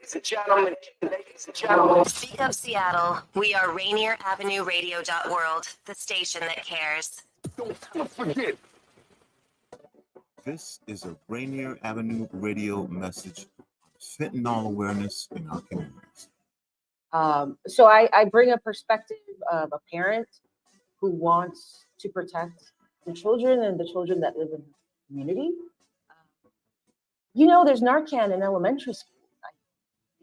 Speak Up Seattle. We are RainierAvenueRadio.world, the station that cares. Don't forget. This is a Rainier Avenue radio message on fentanyl awareness in our communities. So I bring a perspective of a parent who wants to protect the children and the children that live in the community. There's Narcan in elementary school.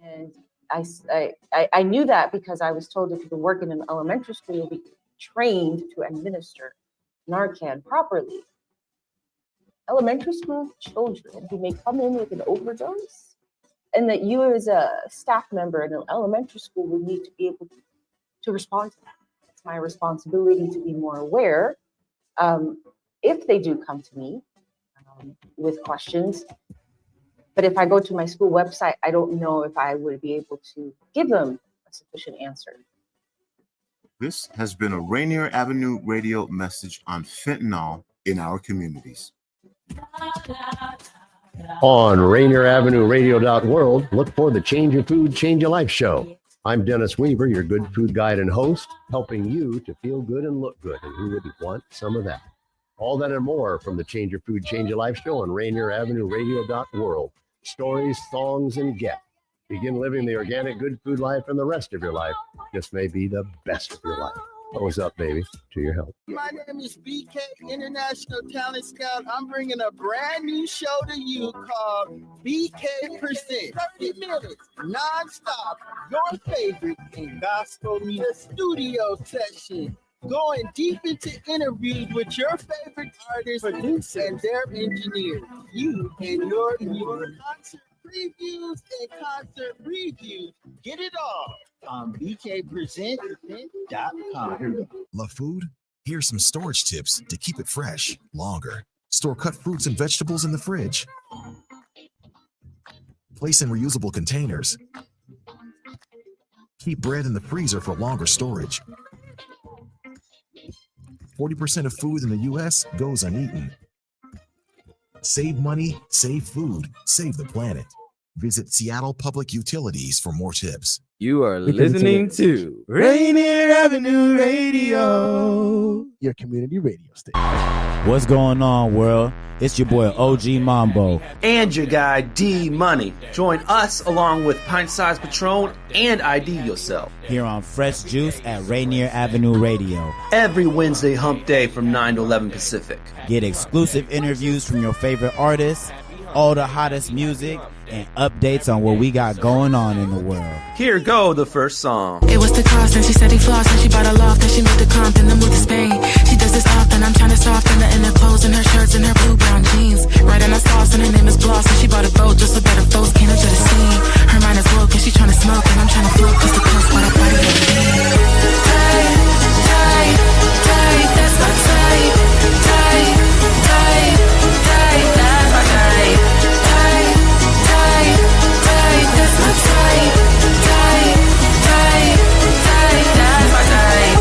And I knew that because I was told if you can work in an elementary school, you'll be trained to administer Narcan properly. Elementary school children who may come in with an overdose, and that you as a staff member in an elementary school would need to be able to respond to that. It's my responsibility to be more aware if they do come to me with questions. But if I go to my school website, I don't know if I would be able to give them a sufficient answer. This has been a Rainier Avenue radio message on fentanyl in our communities. On RainierAvenueRadio.world, look for the Change Your Food, Change Your Life show. I'm Dennis Weaver, your good food guide and host, helping you to feel good and look good. And who wouldn't want some of that? All that and more from the Change Your Food, Change Your Life show on RainierAvenueRadio.world. Stories, songs, and get. Begin living the organic good food life, and the rest of your life just may be the best of your life. What's up, baby? To your help. My name is BK, International Talent Scout. I'm bringing a brand new show to you called BK Present. 30 minutes, nonstop, your favorite in gospel music studio session. Going deep into interviews with your favorite artists, producers, and their engineers. You and your concert previews and concert reviews. Get it all on bkpresent.com. Love food? Here's some storage tips to keep it fresh longer. Store cut fruits and vegetables in the fridge. Place in reusable containers. Keep bread in the freezer for longer storage. 40% of food in the U.S. goes uneaten. Save money, save food, save the planet. Visit Seattle Public Utilities for more tips. You are listening to Rainier Avenue Radio, your community radio station. What's going on, world? It's your boy OG Mambo. And your guy D Money. Join us along with Pint Size Patron and ID Yourself. Here on Fresh Juice at Rainier Avenue Radio. Every Wednesday hump day from 9 to 11 Pacific. Get exclusive interviews from your favorite artists, all the hottest music, and updates on what we got going on in the world. Here go the first song. It was the cost, and she said he flossed, and she bought a loft, and she moved to Compton, then moved to Spain. She does this often, I'm trying to soften her in her clothes and her shirts and her blue brown jeans. Right in her sauce, and her name is Bloss, and she bought a boat just so that her foes can't enter the scene. Her mind is woke, and she trying to smoke, and I'm trying to float, cause the coast by the body of the tight, tight, tight, that's my type. Tight, tight, tight, that's my type. Tight, tight, tight, that's my type. Tight, tight, tight, that's my type.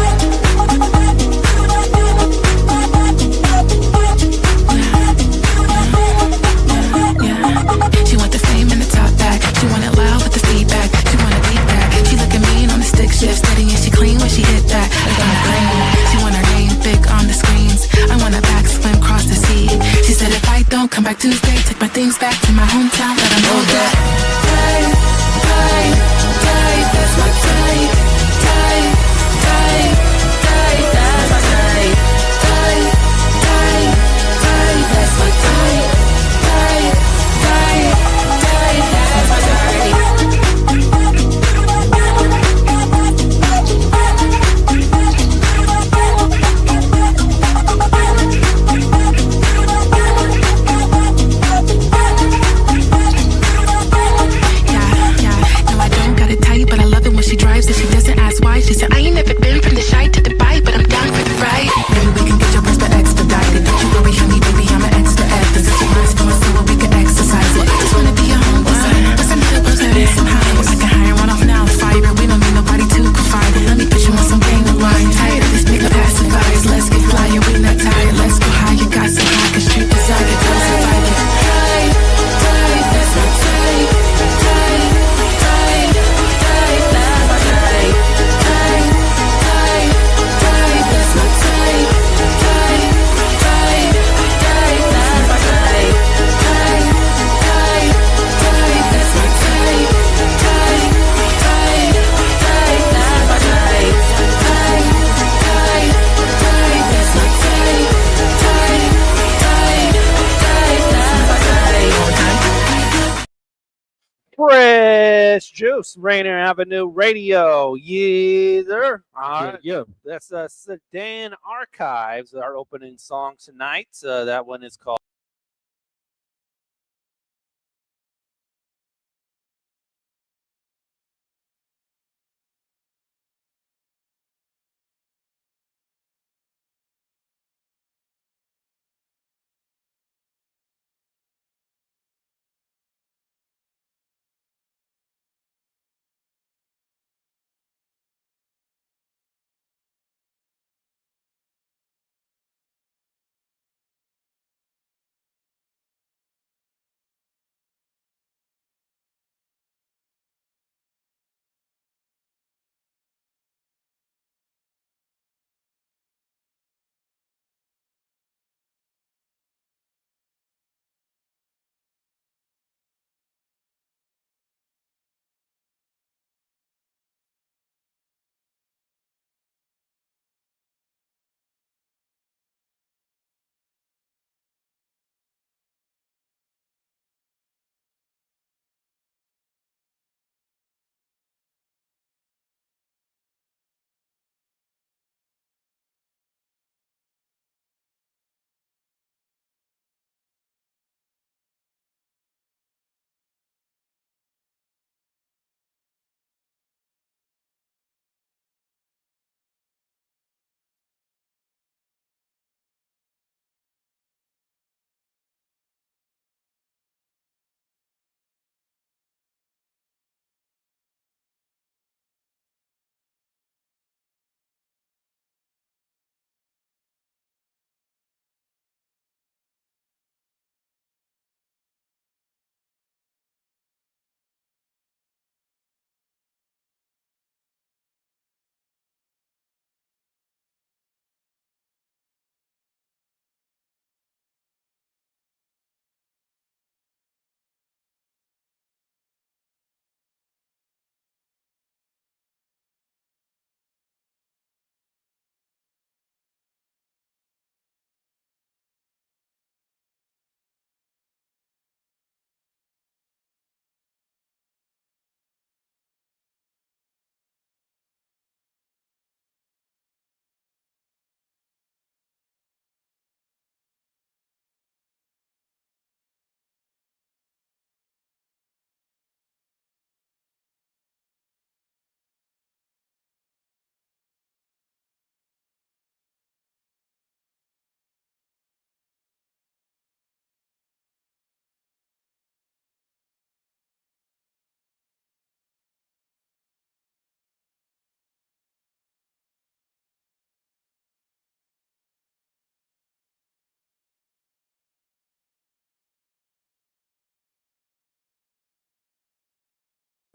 Yeah, she want the fame and the Fresh Juice, Rainier Avenue Radio. Yeah, sir. All right. Yeah. That's Sedan Archives, our opening song tonight. That one is called.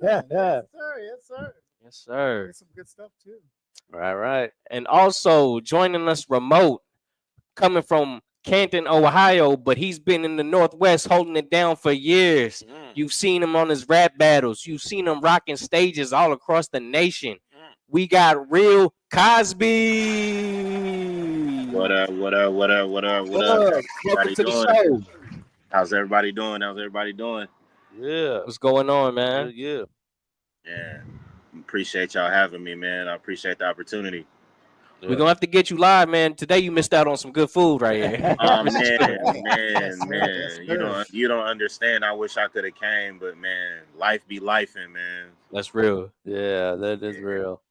Yeah. Yes, sir. Yes, sir. Yes, sir. There's some good stuff too. Right. And also joining us remote, coming from Canton, Ohio, but he's been in the Northwest holding it down for years. You've seen him on his rap battles. You've seen him rocking stages all across the nation. We got real Kozby. What up? Welcome to the show. How's everybody doing? Yeah. What's going on, man? Yeah. Yeah. Appreciate y'all having me, man. I appreciate the opportunity. We're gonna have to get you live, man. Today you missed out on some good food right here. Oh man. You don't understand. I wish I could have came, but man, life be lifing, man. That's real. Yeah, that is real.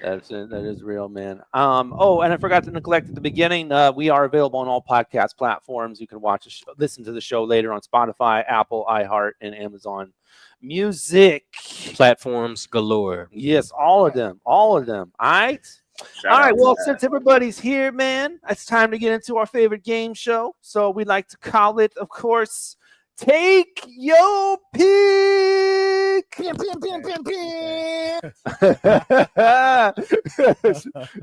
That is real, man. Oh, and I forgot to neglect at the beginning. We are available on all podcast platforms. You can listen to the show later on Spotify, Apple, iHeart, and Amazon Music platforms galore. Yes, all of them. All right. All right. Well, since everybody's here, man, it's time to get into our favorite game show. So we like to call it, of course, Take Your Pick.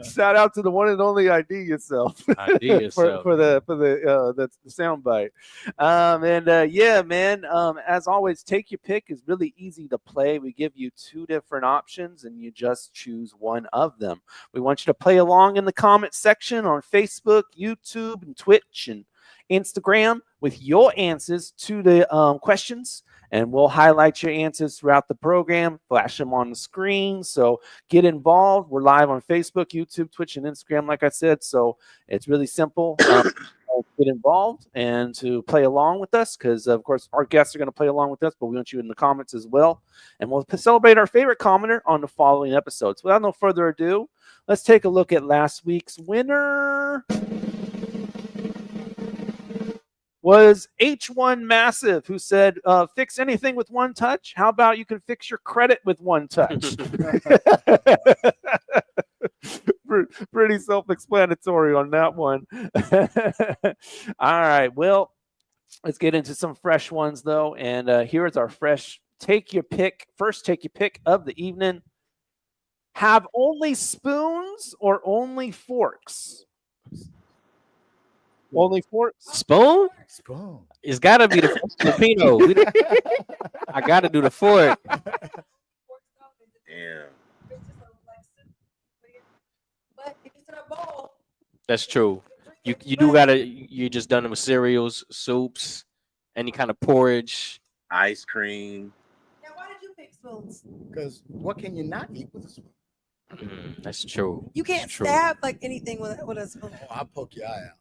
Shout out to the one and only ID Yourself. ID Yourself. for the sound bite. Yeah, man. As always, Take Your Pick is really easy to play. We give you 2 different options, and you just choose one of them. We want you to play along in the comment section on Facebook, YouTube, and Twitch, and Instagram with your answers to the questions, and we'll highlight your answers throughout the program, flash them on the screen. So get involved. We're live on Facebook, YouTube, Twitch, and Instagram, like I said. So it's really simple. Get involved and to play along with us, because of course our guests are going to play along with us, but we want you in the comments as well, and we'll celebrate our favorite commenter on the following episodes. Without no further ado, let's take a look at last week's winner. Was H1 Massive, who said, fix anything with one touch. How about you can fix your credit with one touch? Pretty self-explanatory on that one. All right, well, let's get into some fresh ones though, and here's our fresh take your pick of the evening. Have only spoons or only forks? Only forks? Spoon? It's got to be the Filipino. I got to do the fork. Damn. That's true. You do gotta. You just done it with cereals, soups, any kind of porridge, ice cream. Now, why did you pick spoons? Because what can you not eat with a spoon? That's true. You can't stab like anything with a spoon. Oh, I'll poke your eye out.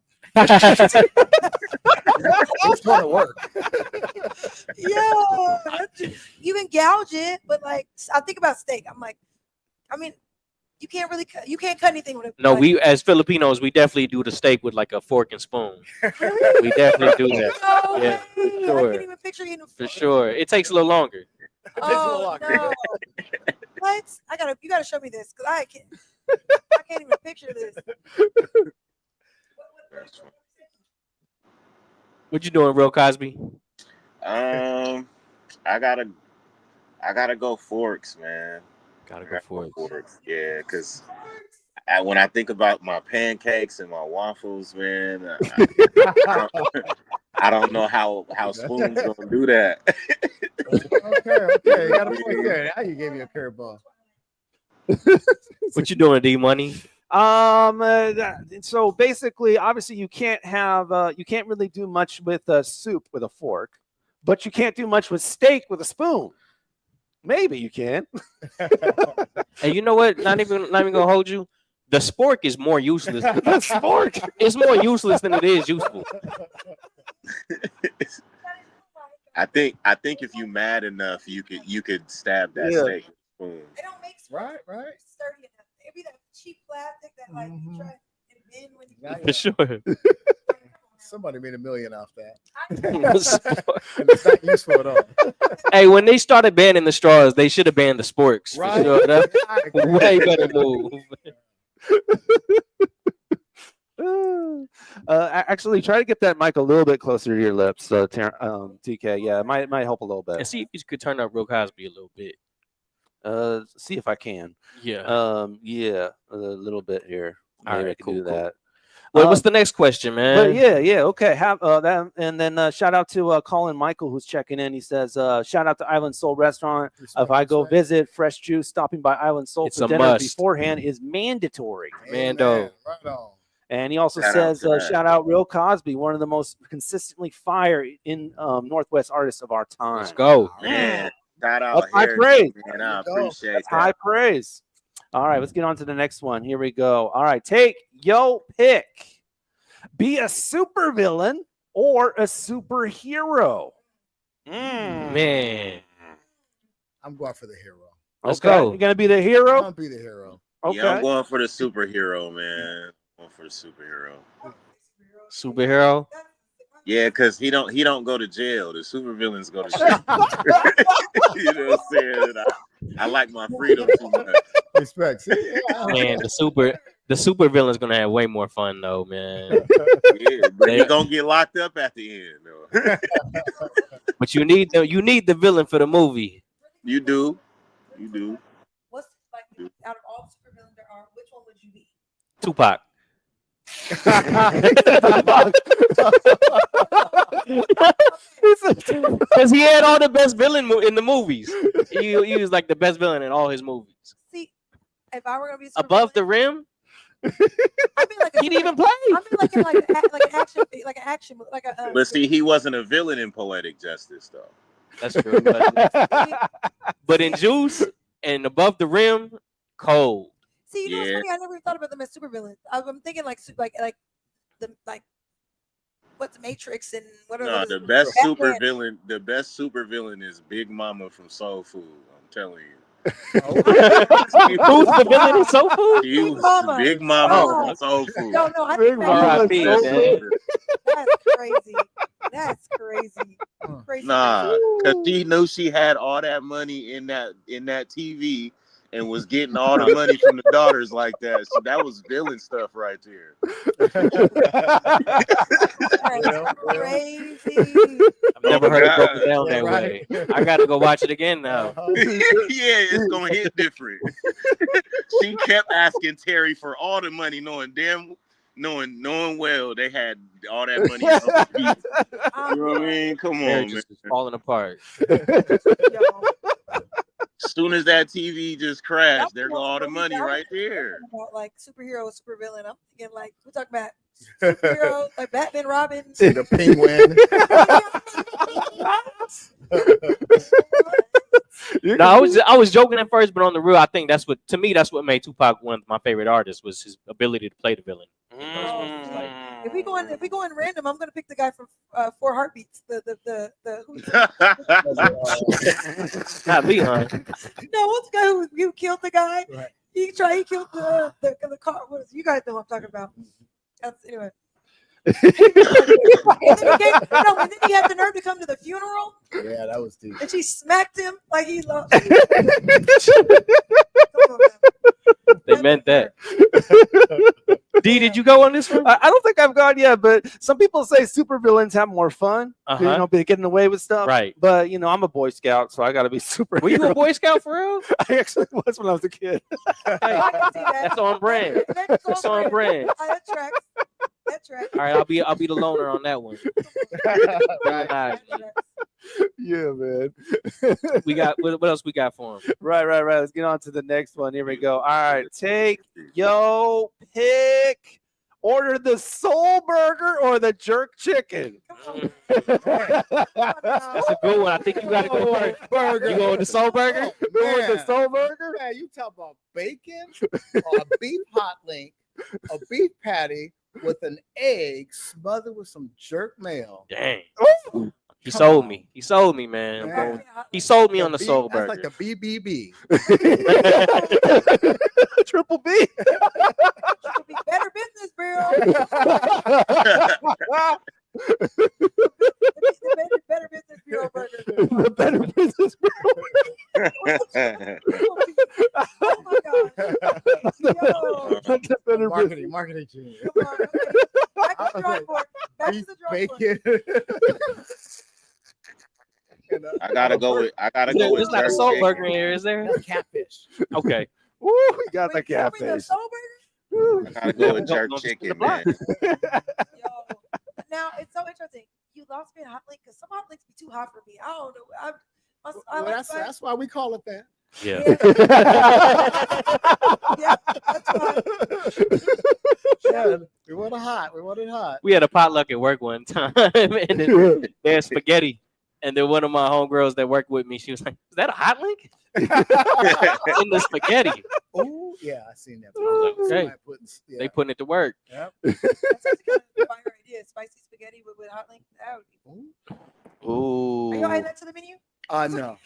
It's gonna work. Yo, you can gouge it, but like I think about steak. I'm like, I mean, you can't really cut. You can't cut anything with a. No, we as Filipinos, we definitely do the steak with like a fork and spoon. We definitely do that. No, yeah, for sure. I can't even picture eating a For sure, it takes a little longer. Oh no! What? You gotta show me this because I can't even picture this. What you doing, Real Kozby? I gotta go forks, man. Gotta go forks. Yeah, because when I think about my pancakes and my waffles, man, I don't know how spoons gonna do that. Okay, you got a point there. Now you gave me a curveball. What you doing, D Money? So basically, obviously, you can't really do much with soup with a fork, but you can't do much with steak with a spoon. Maybe you can. And you know what? Not even gonna hold you. The spork is more useless. The spork is more useless than it is useful. I think if you mad enough, you could stab that steak with a spoon. They don't make right. sturdy enough. It'd be that cheap plastic that like you try and bend when you. For sure. Somebody made $1 million off that. It's not useful at all. Hey, when they started banning the straws, they should have banned the sporks. Right. For sure. That's way better move. Actually, try to get that mic a little bit closer to your lips, TK. Yeah, it might help a little bit. And see if you could turn up Real Kozby a little bit. See if I can. Yeah. Yeah, a little bit here. Maybe All right, I can cool, do cool. that. Well, what's the next question, man? But yeah, okay. Have that, and then shout out to Colin Michael who's checking in. He says, "Shout out to Island Soul Restaurant. If I go visit, fresh juice, stopping by Island Soul It's for a dinner must. beforehand is mandatory." Mando. Right on. And he also Shout out says, to that. "Shout out Real Kozby, one of the most consistently fire in Northwest artists of our time." Let's go. Man, shout out That's high Harry, praise. man. I appreciate That's that. high praise. All right, let's get on to the next one. Here we go. All right, take your pick. Be a supervillain or a superhero. Man. I'm going for the hero. Let's Okay, go. you're gonna be the I'm hero. gonna be the hero. Okay. Yeah, I'm going for the superhero, man. I'm going for the superhero. Superhero. Yeah, because he don't go to jail. The supervillains go to jail. You know what I'm saying? I like my freedom too much. Respect. See? Man, the super villain's gonna have way more fun though, man. Yeah, but he's gonna get locked up at the end, though. But you need the villain for the movie. You do. What's like out of all supervillains there are? Which one would you be? Tupac. Because he had all the best villain in the movies. He was like the best villain in all his movies. See, if I were gonna be a Above the rim, I'd be like he didn't even play. I'd be like in like an action, like an action, like a. But see, he wasn't a villain in Poetic Justice, though. That's true. But in Juice and Above the Rim, cold. See, you know what's funny? I never thought about them as supervillains. I'm thinking like what's Matrix and what are No, the best supervillain is Big Mama from Soul Food. I'm telling you. Who's the villain in Soul Food? Big Mama from Soul Food. No, I Big Mama think Soul Food. That's crazy. That's crazy. Nah, because she knew she had all that money in that TV and was getting all the money from the daughters like that. So that was villain stuff right there. That's crazy. I've never heard it broken down that way. I got to go watch it again now. Yeah, it's gonna hit different. She kept asking Terry for all the money, knowing well they had all that money. You know what I mean? Come on, man. Just falling apart. As soon as that TV just crashed, there go all the money right there. About like superhero, supervillain. I'm thinking like we're talking about superhero, like Batman, Robin, the Penguin. No, I was joking at first, but on the real, I think that's what made Tupac one of my favorite artists was his ability to play the villain. If we go in random, I'm gonna pick the guy from 4 Heartbeats. The Not me, huh? No, what's the guy who killed the guy? Right. He killed the car. You guys know what I'm talking about. Anyway. and then he had the nerve to come to the funeral. Yeah, that was deep. And she smacked him like he loved. They meant that. D, did you go on this one? I don't think I've gone yet, but some people say supervillains have more fun. You know, getting away with stuff. Right. But you know, I'm a Boy Scout, so I got to be super. Were you a Boy Scout for real? I actually was when I was a kid. That's on brand. That's on brand. That tracks. All right, I'll be the loner on that one. Yeah, man. We got what else we got for him? Right. Let's get on to the next one. Here we go. All right, take your pick. Order the Soul Burger or the Jerk Chicken. That's a good one. I think you got to go first. You go with the Soul Burger? Go with the Soul Burger? Man, you talk about bacon, a beef hot link, a beef patty with an egg smothered with some jerk mayo. Dang. He sold me, man. He sold me on the Soul Burger. That's like the BBB. Triple B. Better Business Bureau. Better Business Bureau burger. The Better Business Bureau. Oh my God. Yo. Marketing team. Back to the drawing board. Bacon. I gotta go with There's not a jerk Soul chicken. Burger in here, is there? That's catfish. Okay. Woo, we got the catfish. I gotta go with jerk chicken, man. Yo. Now it's so interesting. You lost me a hot link because some hot links be too hot for me. I don't know. That's why we call it that. Yeah. Yeah, that's fine. Yeah, we want it hot. We had a potluck at work one time, and then they had spaghetti. And then one of my homegirls that worked with me, she was like, "Is that a hot link?" In the spaghetti. Oh, yeah, I seen that. Okay. They putting it to work. Yep. That's actually kind of fire idea. Spicy spaghetti with hot link. That would be cool. Ooh. Are you adding that to the menu? No.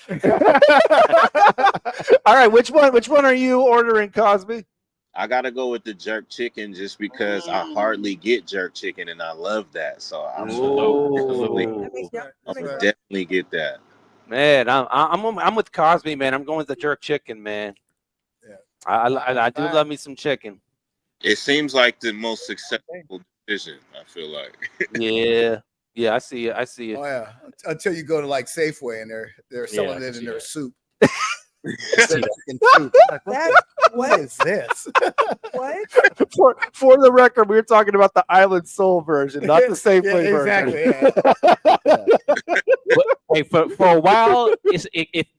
All right, which one are you ordering, Kozby? I gotta go with the jerk chicken just because I hardly get jerk chicken and I love that. So I'm definitely get that. Man, I'm with Kozby, man. I'm going with the jerk chicken, man. Yeah. I do love me some chicken. It seems like the most successful decision, I feel like. Yeah, I see it. Oh yeah. Until you go to like Safeway and they're selling it in their soup. What is this? What? For the record, we were talking about the Island Soul version, not the Safeway version. Exactly. Hey, for a while,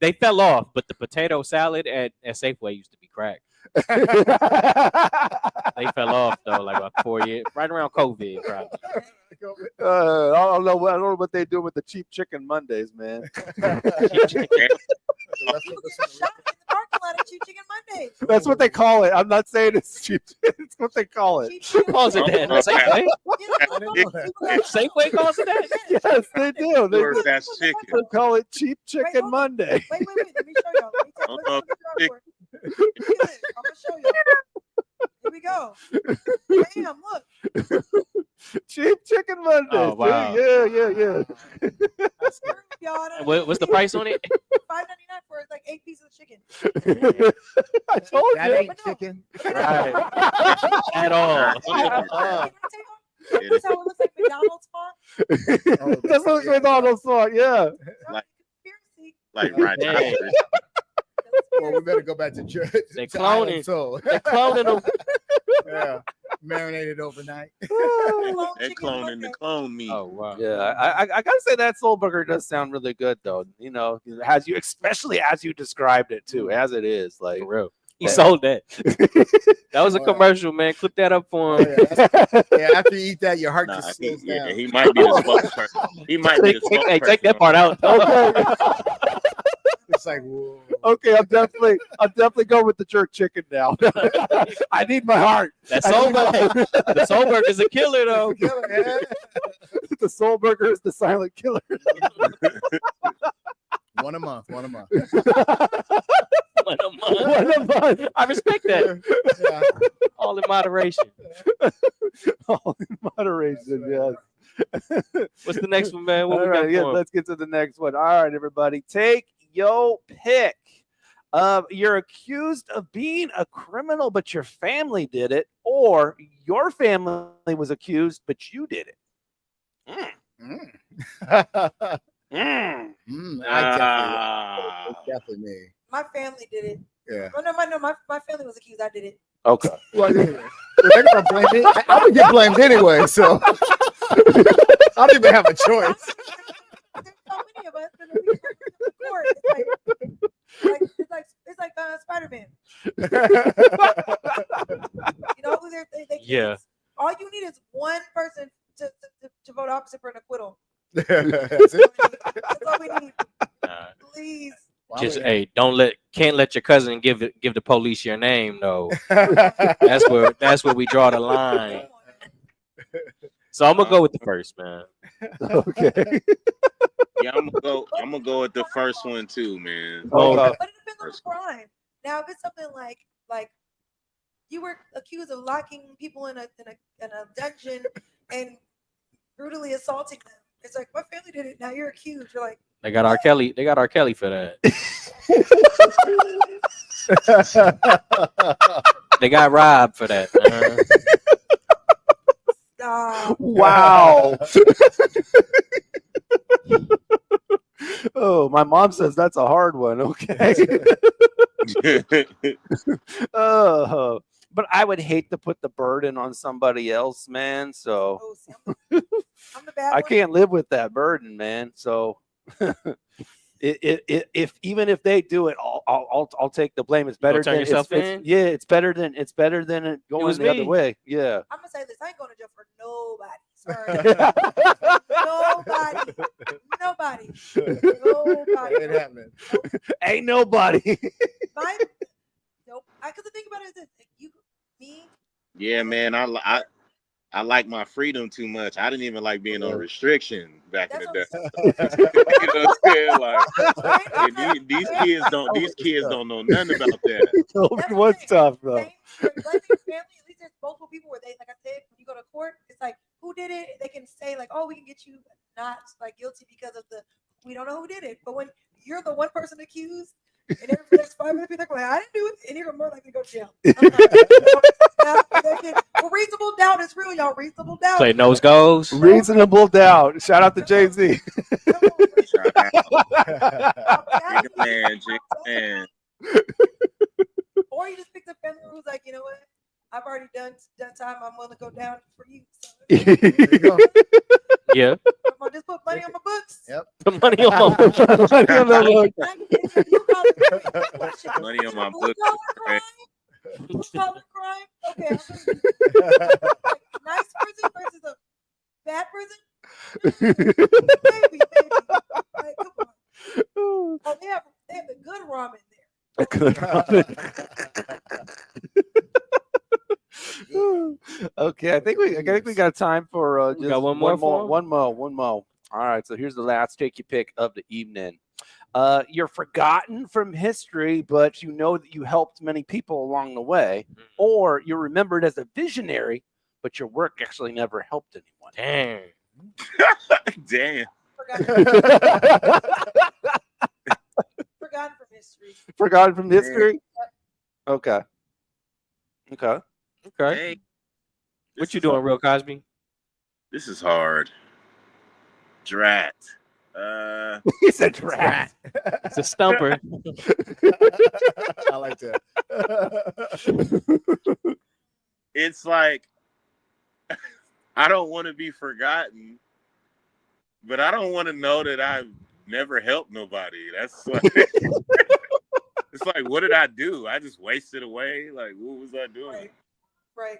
they fell off, but the potato salad at Safeway used to be crack. They fell off though, like about 4 years, right around COVID, probably. I don't know what they do with the cheap chicken Mondays, man. That's what they call it. I'm not saying it's cheap. It's what they call it. Calls it that. Safeway. Safeway calls it that. Yes, they do. They, That's chicken. they call it cheap chicken Monday. Wait. Let me show y'all. I'm gonna show y'all. Here we go. Bam! Look. Cheap chicken Monday. Oh, wow. Yeah. What's the price on it? $5.99 for like 8 pieces of chicken. I told That you. ain't chicken. Right. At all. That's how it looks like McDonald's font. That's what McDonald's thought. Yeah. Like right now. Well, we better go back to church. They to cloning. Island Soul. They cloning them. Yeah, marinated overnight. They're cloning the clone meat. Oh wow. Yeah, I gotta say that soul burger does sound really good though. You know, especially as you described it too, as it is. Like For real. He sold that. That was a commercial, man. Clip that up for him. Yeah, after you eat that, your heart just slows down. He might be the spokesperson. He might be the spokesperson. Hey, take that part out. Okay. It's like, whoa. Okay, I'm definitely going with the jerk chicken now. I need my heart. That soul burger. The soul burger is a killer though. The soul burger is the silent killer. One a month. One a month. I respect that. Yeah. All in moderation. All in moderation, yes. What's the next one, man? What All we got right, yeah, for 'em? let's get to the next one. All right, everybody, take your pick. You're accused of being a criminal, but your family did it, or your family was accused, but you did it. It's definitely me. My family did it. Yeah. Oh, no, my family was accused. I did it. Okay. Well, they're gonna blame me. I would get blamed anyway, so I don't even have a choice. There's so many of us that are in court. It's like Spider-Man. You know who they Yeah. All you need is one person to vote opposite for an acquittal. That's it. That's all we need. Please. Just can't let your cousin give the police your name though. That's where we draw the line. So I'm gonna go with the first, man. Okay. Yeah, I'm gonna go with the first one too, man. But it depends on the crime. Now, if it's something like you were accused of locking people in a dungeon and brutally assaulting them, it's like my family did it. Now you're accused. You're like, They got R. Kelly. They got R. Kelly for that. They got Rob for that. Wow. Oh, my mom says that's a hard one. Okay. But I would hate to put the burden on somebody else, man. So I'm the bad I one. can't live with that burden, man. So if even if they do it, I'll take the blame. It's better turn than yourself in? yeah. It's better than it going was the other me. way. Yeah. I'm gonna say this. I ain't going to jail for nobody. Sorry. Nobody. Ain't happening. Ain't nobody. Nope. Because the thing about it is this: me. Yeah, man. I like my freedom too much. I didn't even like being on restriction back in the day. You know what I'm saying? Like, these kids don't know nothing about that. What's tough though? Like your family, at least there's multiple people where they, like I said, when you go to court, it's like who did it? They can say like, oh, we can get you not like guilty because of we don't know who did it. But when you're the one person accused, and there's 5 other people like, I didn't do it, and you're more likely to go to jail. Well, reasonable doubt is real, y'all. Reasonable doubt. Play nose goes. Reasonable doubt. Shout out to Jay-Z. Man. Or you just pick the family who's like, you know what? I've already done time. I'm willing to go down for you. So. Yeah. I'm gonna just put money on my books. Yep. Put money on my books. Money on my book. Color crime? Okay. Like, nice person versus a bad person? Maybe. Like, come on. Oh, they have the good ramen there. A good ramen. Okay, I think we got time for We just got one more for 'em? one more. All right, so here's the last take your pick of the evening. You're forgotten from history, but you know that you helped many people along the way, or you're remembered as a visionary, but your work actually never helped anyone. Damn. Damn. Forgotten from history. Forgotten from history? Okay. Hey, What you doing, Real Cosby? this is hard. Drat. He's a drat. It's a stumper. I like that. It's like I don't want to be forgotten, but I don't want to know that I've never helped nobody. That's like it's like, what did I do? I just wasted away. Like, what was I doing? Right.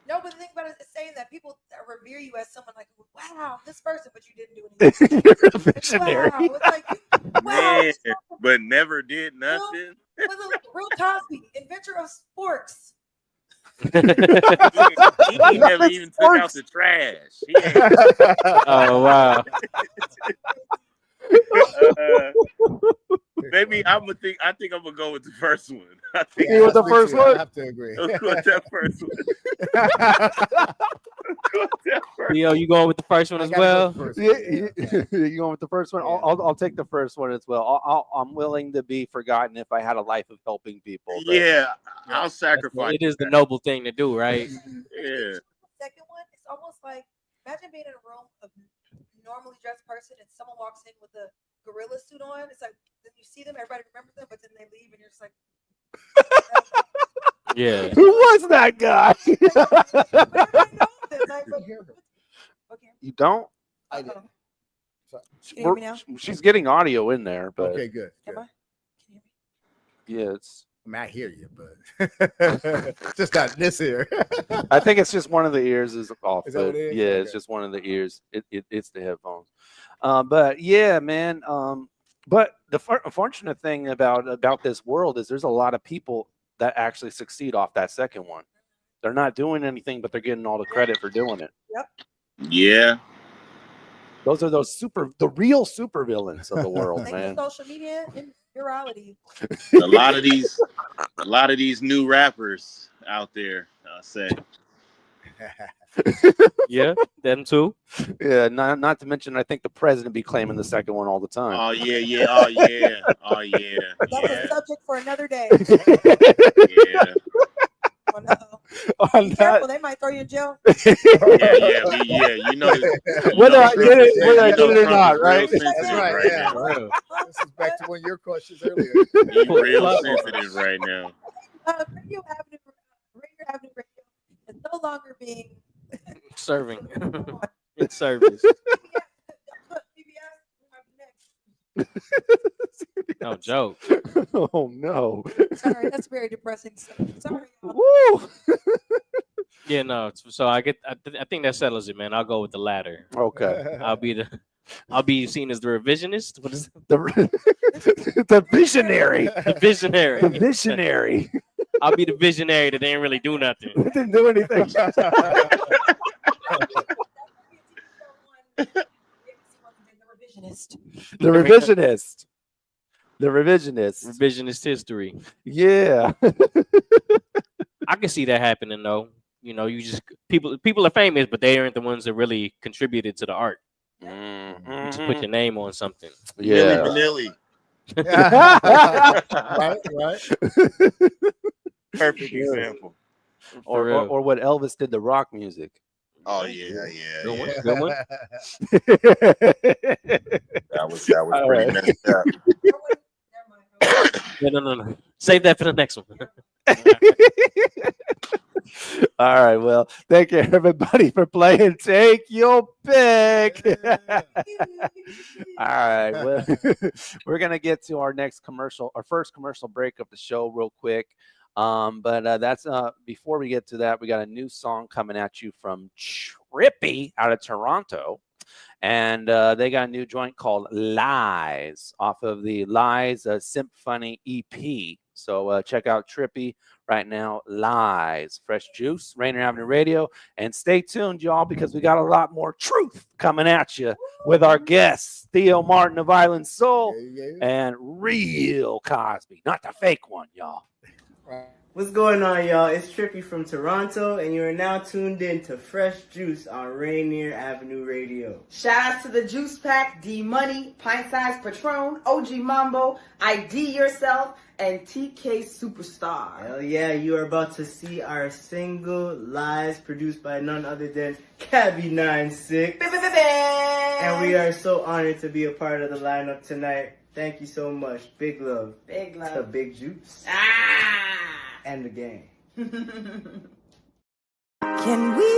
No, but the thing about it is saying that people revere you as someone like, wow, this person, but you didn't do anything. You're a visionary. Wow. It's like, wow. Man, but never did nothing. Real Cosby, inventor of sporks. He never even took out the trash. Oh wow. Maybe I think I'm gonna go with the first one. I think You with the first one? I have to agree. I'll go with that first one. Theo, you going with the first one as well? You going with the first one? I'll take the first one as well. I'm willing to be forgotten if I had a life of helping people. but- Yeah, I'll sacrifice. It is the noble thing to do, right? Yeah. Second one, it's almost like imagine being in a room of normally dressed person and someone walks in with a gorilla suit on. It's like then you see them, everybody remembers them, but then they leave and you're just like, Yeah. Who was that guy? You don't? I did. Can you hear me now? She's getting audio in there, but Okay, good. Am I? yeah, it's. I mean, I hear you, but just not this ear. I think it's just one of the ears is off. Is that what but it is? Yeah, it's Okay. just one of the ears. It's the headphones. But yeah, man. But the unfortunate thing about this world is there's a lot of people that actually succeed off that second one. They're not doing anything, but they're getting all the credit for doing it. Yep. Yeah. Those are the real super villains of the world, Thanks man. to social media and virality. A lot of these new rappers out there, I'll say. Yeah, them too. Yeah, not to mention, I think the president be claiming the second one all the time. Oh yeah. Oh yeah. That's a subject for another day. Yeah. Oh, no. On Be that, careful, they might throw you in jail. Yeah. You know. whether I did it or not, right? That's right. Right Yeah. now. This is back to one of your questions earlier. He's real sensitive right now. Radio Avenue Radio is no longer being Serving. In service. No joke. Oh no. Sorry, that's very depressing. Sorry. Woo. Yeah, no. So I think that settles it, man. I'll go with the latter. Okay. I'll be seen as the revisionist. What is it? The visionary. The visionary. The visionary. I'll be the visionary that didn't really do nothing. Didn't do anything. The revisionist. The revisionist. Revisionist history. Yeah. I can see that happening though. You know, you just people are famous, but they aren't the ones that really contributed to the art. You just put your name on something. Yeah. Vanilli. Right. Perfect example. Or what Elvis did to rock music. Oh yeah. Good one. Good one. That was pretty messed up. No. Save that for the next one. All right. Well, thank you everybody for playing. Take your pick. All right. Well, we're gonna get to our first commercial break of the show real quick. But that's before we get to that, we got a new song coming at you from Trippy out of Toronto. And they got a new joint called Lies off of the Lies Symphony EP. So check out Trippy right now. Lies, Fresh Juice, Rainier Avenue Radio. And stay tuned, y'all, because we got a lot more truth coming at you with our guests, Theo Martin of Island Soul and real Kozby, not the fake one, y'all. What's going on, y'all? It's Trippy from Toronto, and you are now tuned in to Fresh Juice on Rainier Avenue Radio. Shout out to the Juice Pack, D Money, Pint Size Patron, OG Mambo, ID Yourself, and TK Superstar. Hell yeah, you are about to see our single Lies, produced by none other than Cabby96. And we are so honored to be a part of the lineup tonight. Thank you so much. Big love. Big love. To Big Juice. And the gang. Can we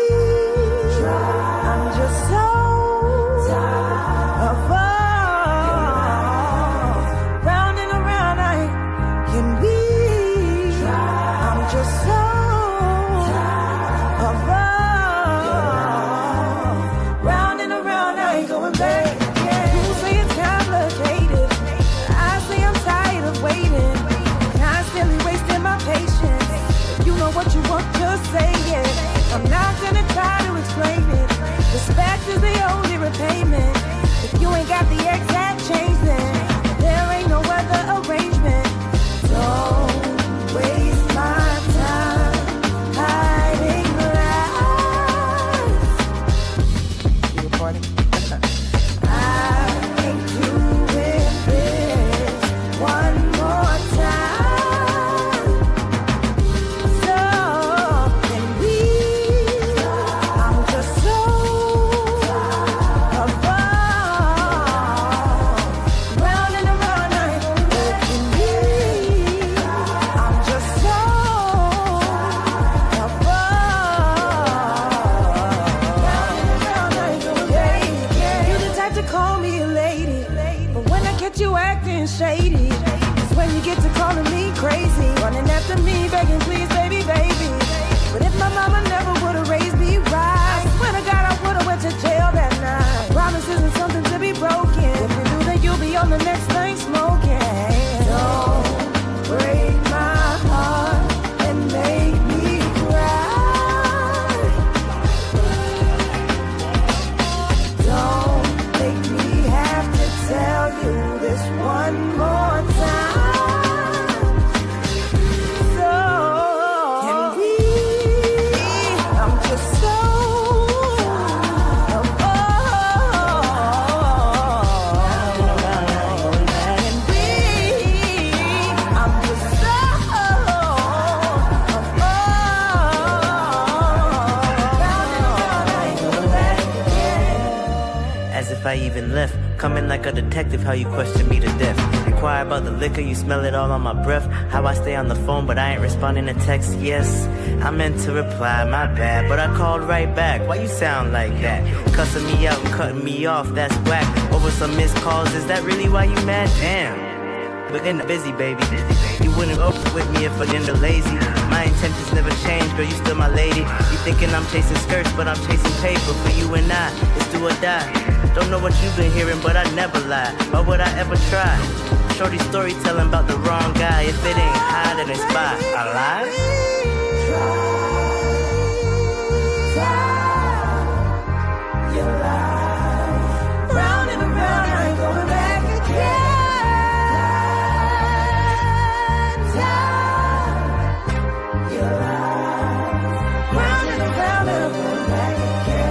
try? I'm just so tired of us. Round and around, can we try? I'm just so tired of us. Round and around, I ain't going back. You say it's complicated. I say I'm tired of waiting. Constantly wasting my patience. If you know what you want, just say it. I'm not gonna try to explain it. Respect is the only repayment. If you ain't got the exact change, then there ain't no other arrangement. Don't waste my time hiding lies. You recording? I ain't doing this one more time. So can we? I'm just so above. Round and around, I ain't can we? I'm just so above. Round and around, I ain't you the type to call me a lady, but when I catch you acting shady, it's when you get to calling me crazy, running after me, begging please, baby, baby. But if my mama never would've raised me right, I swear to God I would've went to jail that night. Promise isn't something to be broken. If you do, then you'll be on the next thing smoking. Don't break my heart and make me cry. Don't make me have to tell you this one more time. So can we? I'm just so As if I even left. Coming like a detective, how you question me to death. Inquire about the liquor, you smell it all on my breath. How I stay on the phone, but I ain't responding to text. Yes, I meant to reply, my bad, but I called right back. Why you sound like that? Cussing me out and cutting me off, that's whack. Over some missed calls, is that really why you mad? Damn. But in the busy, baby. You wouldn't go with me if I didn't lazy. My intentions never change, girl, you still my lady. You thinking I'm chasing skirts, but I'm chasing paper. For you and I, it's do or die. Don't know what you've been hearing, but I never lie. Why would I ever try? Shorty storytelling about the wrong guy. If it ain't high, then it's by. I lie? You lie. Round and around, I ain't going back again. You lie. Round and around, I'm going back again.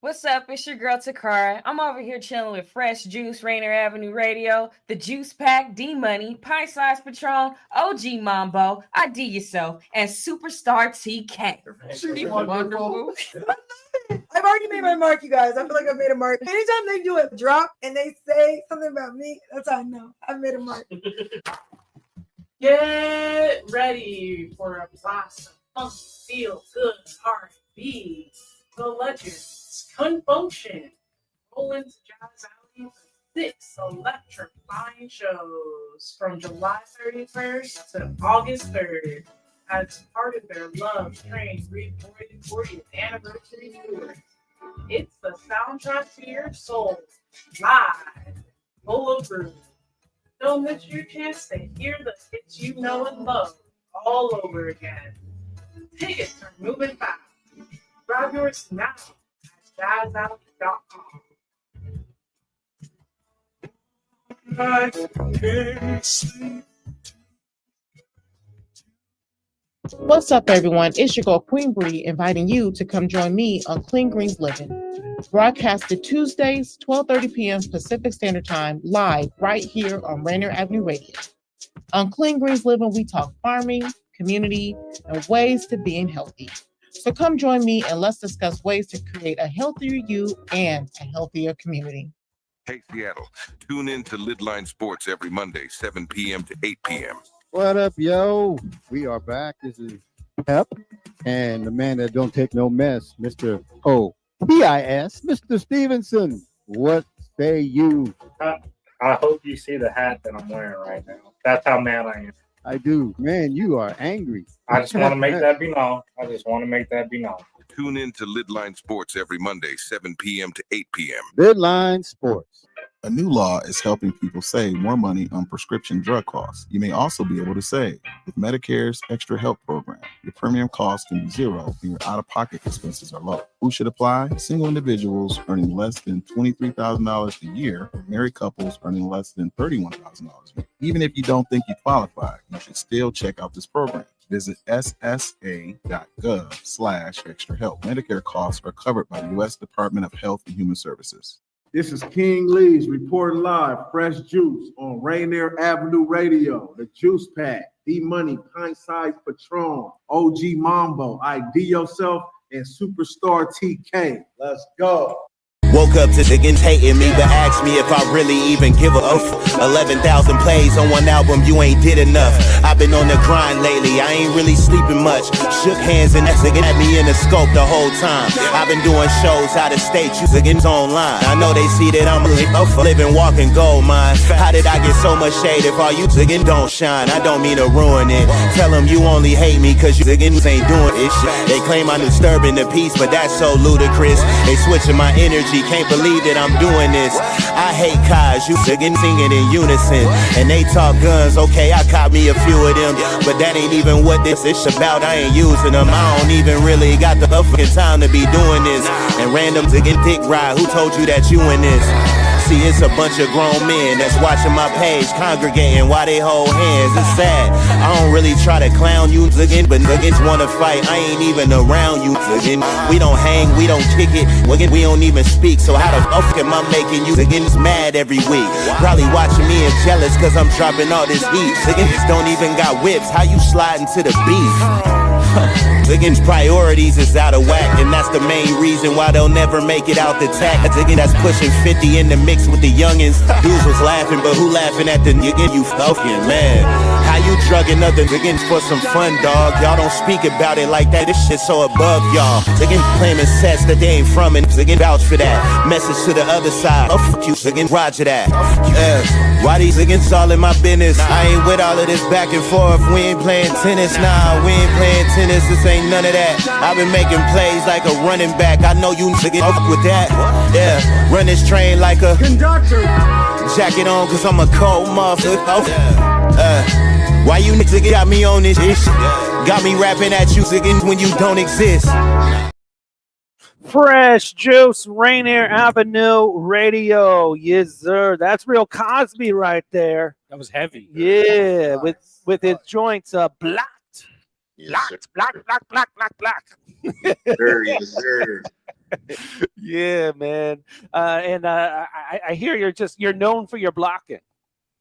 What's up? It's your girl Takara. I'm over here chilling with Fresh Juice, Rainier Avenue Radio, the Juice Pack, D Money, Pint Size Patron, OG Mambo, ID Yourself, and Superstar TK. She's wonderful. I've already made my mark, you guys. I feel like I've made a mark. Anytime they do a drop and they say something about me, that's how I know I've made a mark. Get ready for a blast of funky, feel good R&B. The legends, Function, roll into Jazz Alley, 6 electrifying shows from July 31st to August 3rd as part of their Love Train Reborn 40th anniversary tour. It's the soundtrack to your soul, live, full of groove. Don't miss your chance to hear the hits you know and love all over again. Tickets are moving fast. Grab yours now at jazzalley.com. What's up, everyone? It's your girl, Queen Bree, inviting you to come join me on Clean Greens Living. Broadcasted Tuesdays, 12:30 p.m. Pacific Standard Time, live right here on Rainier Avenue Radio. On Clean Greens Living, we talk farming, community, and ways to being healthy. So come join me and let's discuss ways to create a healthier you and a healthier community. Hey, Seattle, tune in to Lidline Sports every Monday, 7 p.m. to 8 p.m. What up, yo? We are back. This is Pep, and the man that don't take no mess, Mr. O-P-I-S, Mr. Stevenson. What say you? I hope you see the hat that I'm wearing right now. That's how mad I am. I do. Man, you are angry. I just want to make that be known. Tune in to Lidline Sports every Monday, 7 p.m. to 8 p.m. Deadline Sports. A new law is helping people save more money on prescription drug costs. You may also be able to save. With Medicare's Extra Help program, your premium costs can be zero and your out-of-pocket expenses are low. Who should apply? Single individuals earning less than $23,000 a year, or married couples earning less than $31,000 a year. Even if you don't think you qualify, you should still check out this program. Visit ssa.gov/extra help. Medicare costs are covered by the U.S. Department of Health and Human Services. This is King Lee's reporting live, Fresh Juice on Rainier Avenue Radio, the Juice Pack, D-Money, Pint-Size Patron, OG Mambo, ID Yourself, and Superstar TK. Let's go. Woke up to niggas hating me, but asked me if I really even give a f. 11,000 plays on one album, you ain't did enough. I've been on the grind lately, I ain't really sleeping much. Shook hands and that nigga had me in the scope the whole time. I've been doing shows out of state, you niggas online. I know they see that I'm a living, walking gold mine. How did I get so much shade if all you niggas don't shine? I don't mean to ruin it. Tell them you only hate me cause you niggas ain't doing it. They claim I'm disturbing the peace, but that's so ludicrous. They switching my energy. Can't believe that I'm doing this. I hate cars, you singing in unison. And they talk guns, okay, I caught me a few of them. But that ain't even what this is about, I ain't using them. I don't even really got the fucking time to be doing this. And random dick ride, who told you that you in this? See, it's a bunch of grown men that's watching my page, congregating while they hold hands. It's sad. I don't really try to clown you, ziggin', but niggas wanna fight. I ain't even around you, ziggin'. We don't hang, we don't kick it, we don't even speak. So how the fuck am I making you ziggins mad every week? Probably watching me and jealous cause I'm dropping all this heat. Ziggins don't even got whips, how you sliding to the beef? Ziggins' priorities is out of whack, and that's the main reason why they'll never make it out the tack. A ziggin' that's pushing 50 in the mix with the youngins. Dudes was laughing, but who laughing at the nigga? You fucking man. How you drugging other ziggins for some fun, dog? Y'all don't speak about it like that. This shit's so above y'all. Ziggins claiming sets that they ain't from, and ziggin' vouch for that. Message to the other side. Oh, fuck you, ziggin', roger that. Why these ziggins all in my business? I ain't with all of this back and forth. We ain't playing tennis, nah, we ain't playing tennis. This ain't none of that. I've been making plays like a running back. I know you niggas fuck with that. Yeah, run this train like a conductor. Jacket on cause I'm a cold motherfucker. Why you niggas got me on this shit? Got me rapping at you niggas when you don't exist. Fresh Juice, Rainier Avenue Radio. Yes, sir. That's real Kozby right there. That was heavy. Yeah, with his joints blocked. Yes, Block. Yes, sir. Yeah, man. And I hear you're known for your blocking.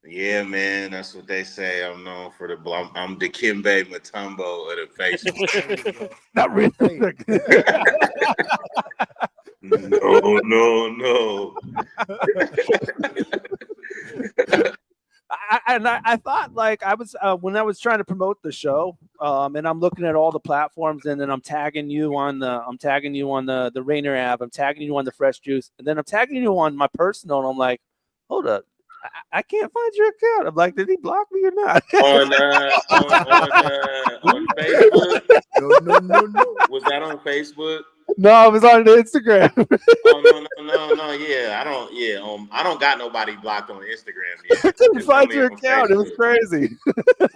Yeah, man, that's what they say. I'm known for the block. I'm the Kimbe Mutombo of the Facebook. Not really. No. I thought like I was when I was trying to promote the show, and I'm looking at all the platforms, and then I'm tagging you on the Rainier app, I'm tagging you on the Fresh Juice, and then I'm tagging you on my personal, and I'm like, hold up. I can't find your account. I'm like, did he block me or not? on Facebook. No. Was that on Facebook? No, it was on Instagram. No. Yeah, I don't. Yeah, I don't got nobody blocked on Instagram yet. I couldn't It's find only your on account. It was Facebook. crazy.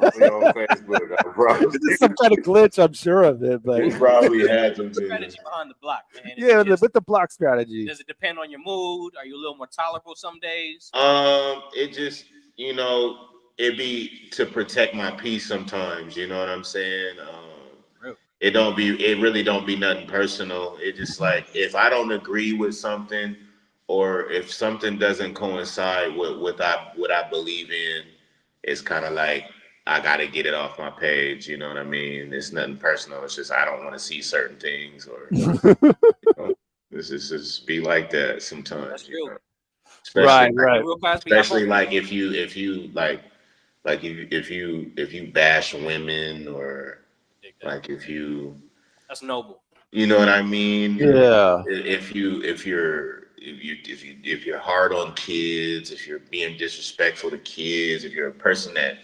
Only on Facebook. I promise. It's just some kind of glitch, I'm sure of it. But You probably had some strategy behind the block, man. yeah, with the block strategy. Does it depend on your mood? Are you a little more tolerable some days? It just it be to protect my peace sometimes. You know what I'm saying? It really don't be nothing personal. It just like if I don't agree with something, or if something doesn't coincide with what I believe in, it's kind of like I gotta get it off my page. You know what I mean? It's nothing personal. It's just I don't want to see certain things, or this is just be like that sometimes. You know? Especially like if you bash women, or like if you. That's noble. You know what I mean? Yeah. If you're hard on kids, if you're being disrespectful to kids, if you're a person that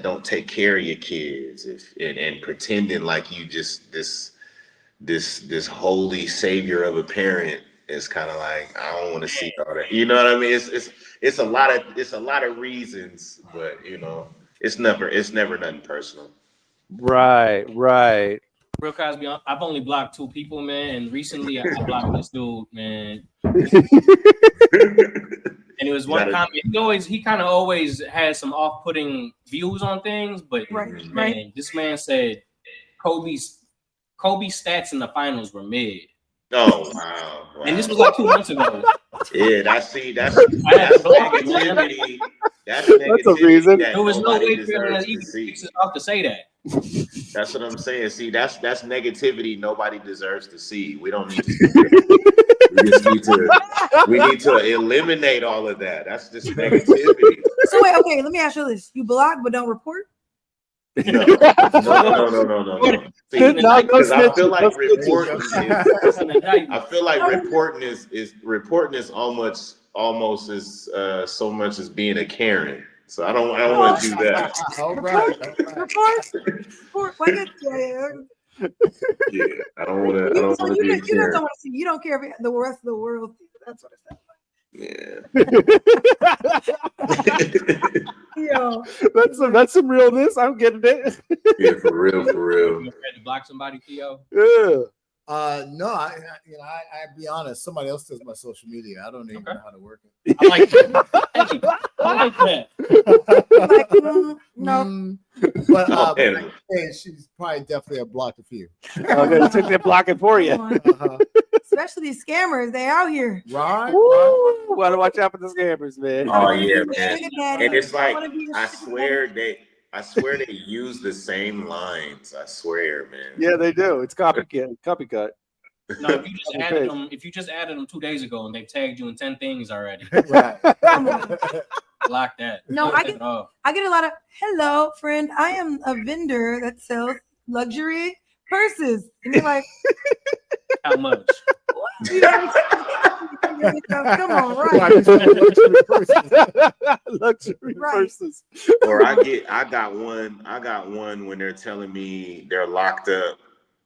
don't take care of your kids, and pretending like you just this holy savior of a parent, is kind of like I don't want to see all that. You know what I mean? It's a lot of reasons, but it's never nothing personal. Right. Real Cosby, I've only blocked 2 people, man, and recently I blocked this dude, man. And it was one comment. He kind of always had some off-putting views on things, but man, this man said Kobe's stats in the finals were mid. Oh wow. And this was like 2 months ago. Yeah, that's negativity. That's a reason. There was no way for him to even fix it off to say that. That's what I'm saying. See, that's negativity nobody deserves to see. We don't need to see that. We need to eliminate all of that. That's just negativity. So wait, okay, let me ask you this. You block but don't report? No. Because I feel like reporting is almost as so much as being a Karen. So I don't want to do that. All right. Report. Yeah, I don't want to. You just don't want to see. You don't care if the rest of the world. That's what it sounds like. Yeah. That's some realness. I'm getting it. Yeah, for real. You afraid to block somebody, Theo? Yeah. No, I be honest. Somebody else does my social media. I don't even know how to work it. I like that. No. But hey, she's probably definitely a blocked a few. Okay, took that blocking for you. Especially these scammers, they out here. Right. Gotta watch out for the scammers, man. Oh yeah, man. And it's like I swear they use the same lines. I swear, man. Yeah, they do. It's copycat. No, if you just added them 2 days ago and they tagged you in 10 things already. Right. Block that. No, I get a lot of hello, friend. I am a vendor that sells luxury purses. And you're like, how much? Come on, right? Luxury purses. Or I got one when they're telling me they're locked up,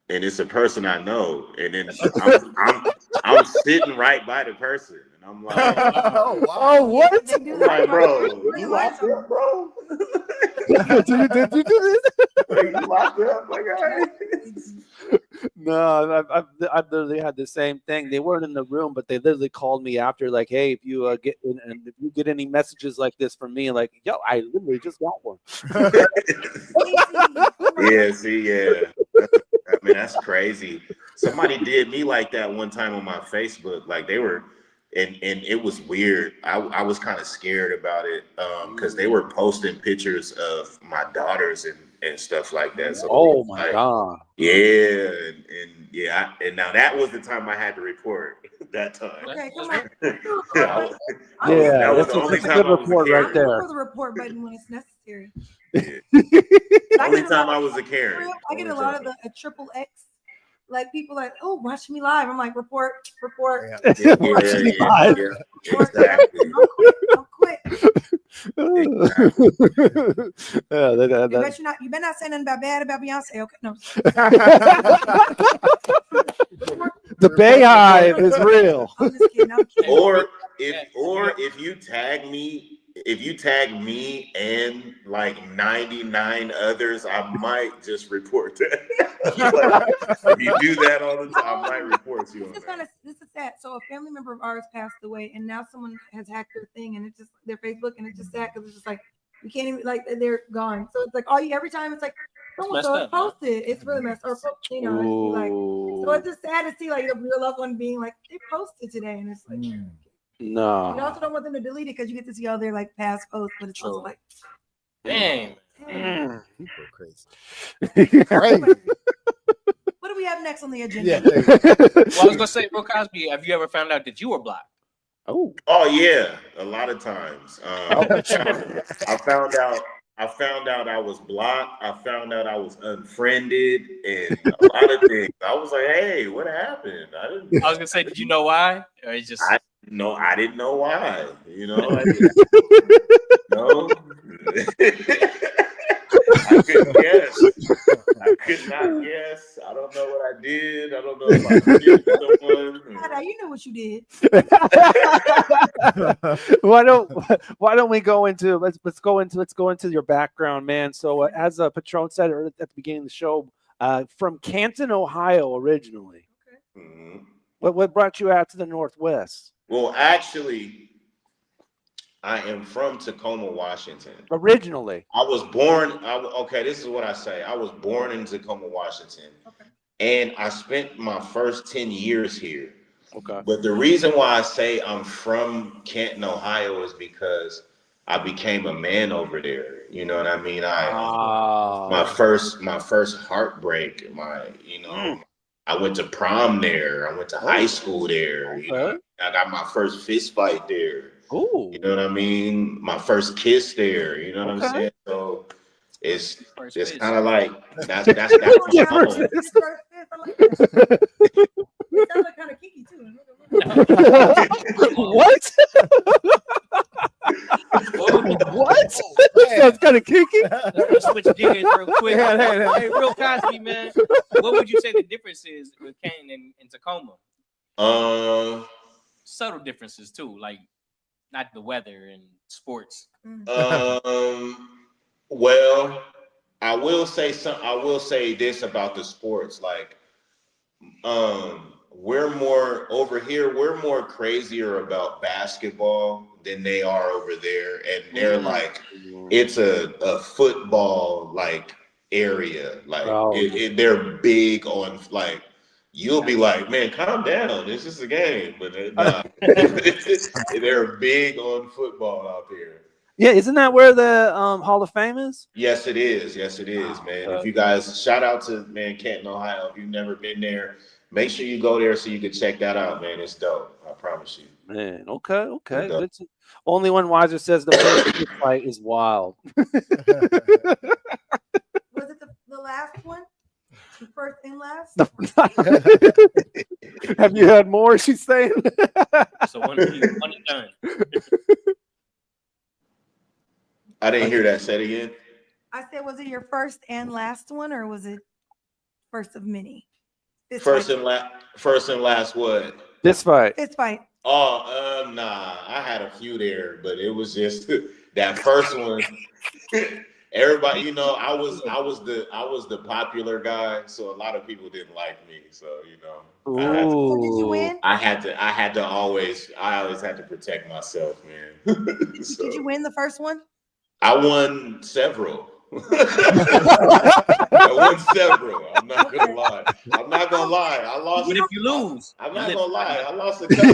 and it's a person I know, and then I'm sitting right by the person, and I'm like, oh what? I'm like, bro, you locked up, bro? Did you do this? You locked up, like, all right. No, I've literally had the same thing. They weren't in the room, but they literally called me after, like, "Hey, if you if you get any messages like this from me, like, yo, I literally just got one." Yeah, I mean, that's crazy. Somebody did me like that one time on my Facebook. Like they were, and it was weird. I was kind of scared about it because they were posting pictures of my daughters and stuff like that. So oh my god. Yeah, and now that was the time I had to report. That time. Okay, come on. That was the only time I was report right there. For the report button when it's necessary. Only time I was a Karen. I get a lot of the triple X. Like people like, oh, watch me live. I'm like, report. Yeah, exactly. You better not say nothing bad about Beyonce. Okay, no. The Bayhive is real. I'm just kidding. I'm kidding. Or if you tag me and like 99 others, I might just report that. If you do that all the time, I might report you on that. This is sad. So a family member of ours passed away, and now someone has hacked their thing, and it's just their Facebook, and it's just sad because it's just like we can't even they're gone. So it's like every time it's like someone posted. It's really messed up. You know, it's like so it's just sad to see like your loved one being like they posted today, and it's like. No. You also don't want them to delete it because you get to see all their like past posts, but it's also like, dang. People are crazy. What do we have next on the agenda? Well, I was gonna say, Bro Cosby, have you ever found out that you were blocked? Oh yeah, a lot of times. I found out I was blocked. I found out I was unfriended, and a lot of things. I was like, "Hey, what happened?" I was gonna say, did you know why? Or it's just I didn't know why. You know, no. I couldn't guess. I could not guess. I don't know what I did. I don't know if I did someone. You know what you did. Why don't we go into let's go into your background, man. So as Patron said at the beginning of the show, from Canton, Ohio, originally. Okay. Mm-hmm. What brought you out to the Northwest? Well, actually, I am from Tacoma, Washington. Originally. I was born. This is what I say. I was born in Tacoma, Washington. Okay. And I spent my first 10 years here. Okay. But the reason why I say I'm from Canton, Ohio is because I became a man over there. You know what I mean? My first heartbreak, I went to prom there. I went to high school there. Okay. You know? I got my first fist fight there. Ooh. You know what I mean? My first kiss there. You know what I'm saying? So it's kind of like that's my home. It sounds like kind of kinky too. What? What? Sounds kind of kinky. Let's switch gears real quick. Hey, real Cosby, man. What would you say the difference is with Canton and Tacoma? Subtle differences too, like not the weather and sports. Well, I will say this about the sports, like we're more crazier about basketball than they are over there, and they're like it's a football like area, like they're big on like. You'll be like, man, calm down. This is a game, but they're big on football out there. Yeah, isn't that where the Hall of Fame is? Yes, it is. Yes, it is, man. If you guys shout out to Canton, Ohio. If you've never been there, make sure you go there so you can check that out, man. It's dope. I promise you. Man, okay. Only one Wiser says the first fight is wild. Was it the last one? The first and last? Have you had more? She's saying. So one and done. I didn't hear that. Say it again. I said, was it your first and last one, or was it first of many? First and last what? This fight. This fight. Oh, nah. I had a few there, but it was just that first one. Everybody, you know, I was the popular guy, so a lot of people didn't like me. So So did you win? I always had to protect myself, man. So, did you win the first one? I won several. I won several. I'm not gonna lie. I lost. What if you lose? I'm not gonna lie. I lost a couple. I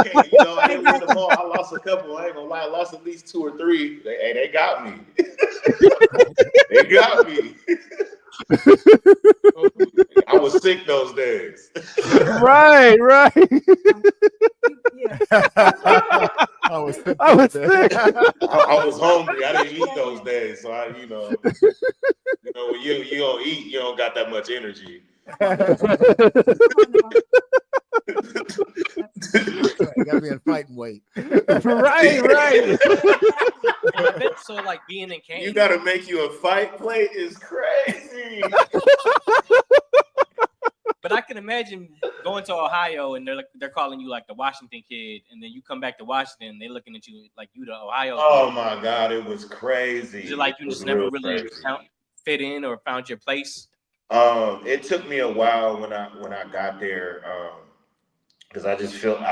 can't. You know, I didn't win them all. I lost a couple. I ain't gonna lie. I lost at least 2 or 3. They got me. They got me. I was sick those days. Right. I was sick. I was hungry. I didn't eat those days, so when you don't eat, you don't got that much energy. You gotta be in fighting weight. right. I bet so. Like being in Canton, You gotta make you a fight plate is crazy. But I can imagine going to Ohio and they're calling you like the Washington kid, and then you come back to Washington and they're looking at you like you the Ohio. Oh kid. my God, it was crazy. Is it like you It just was never real really crazy. fit in or found your place? It took me a while when I got there, because I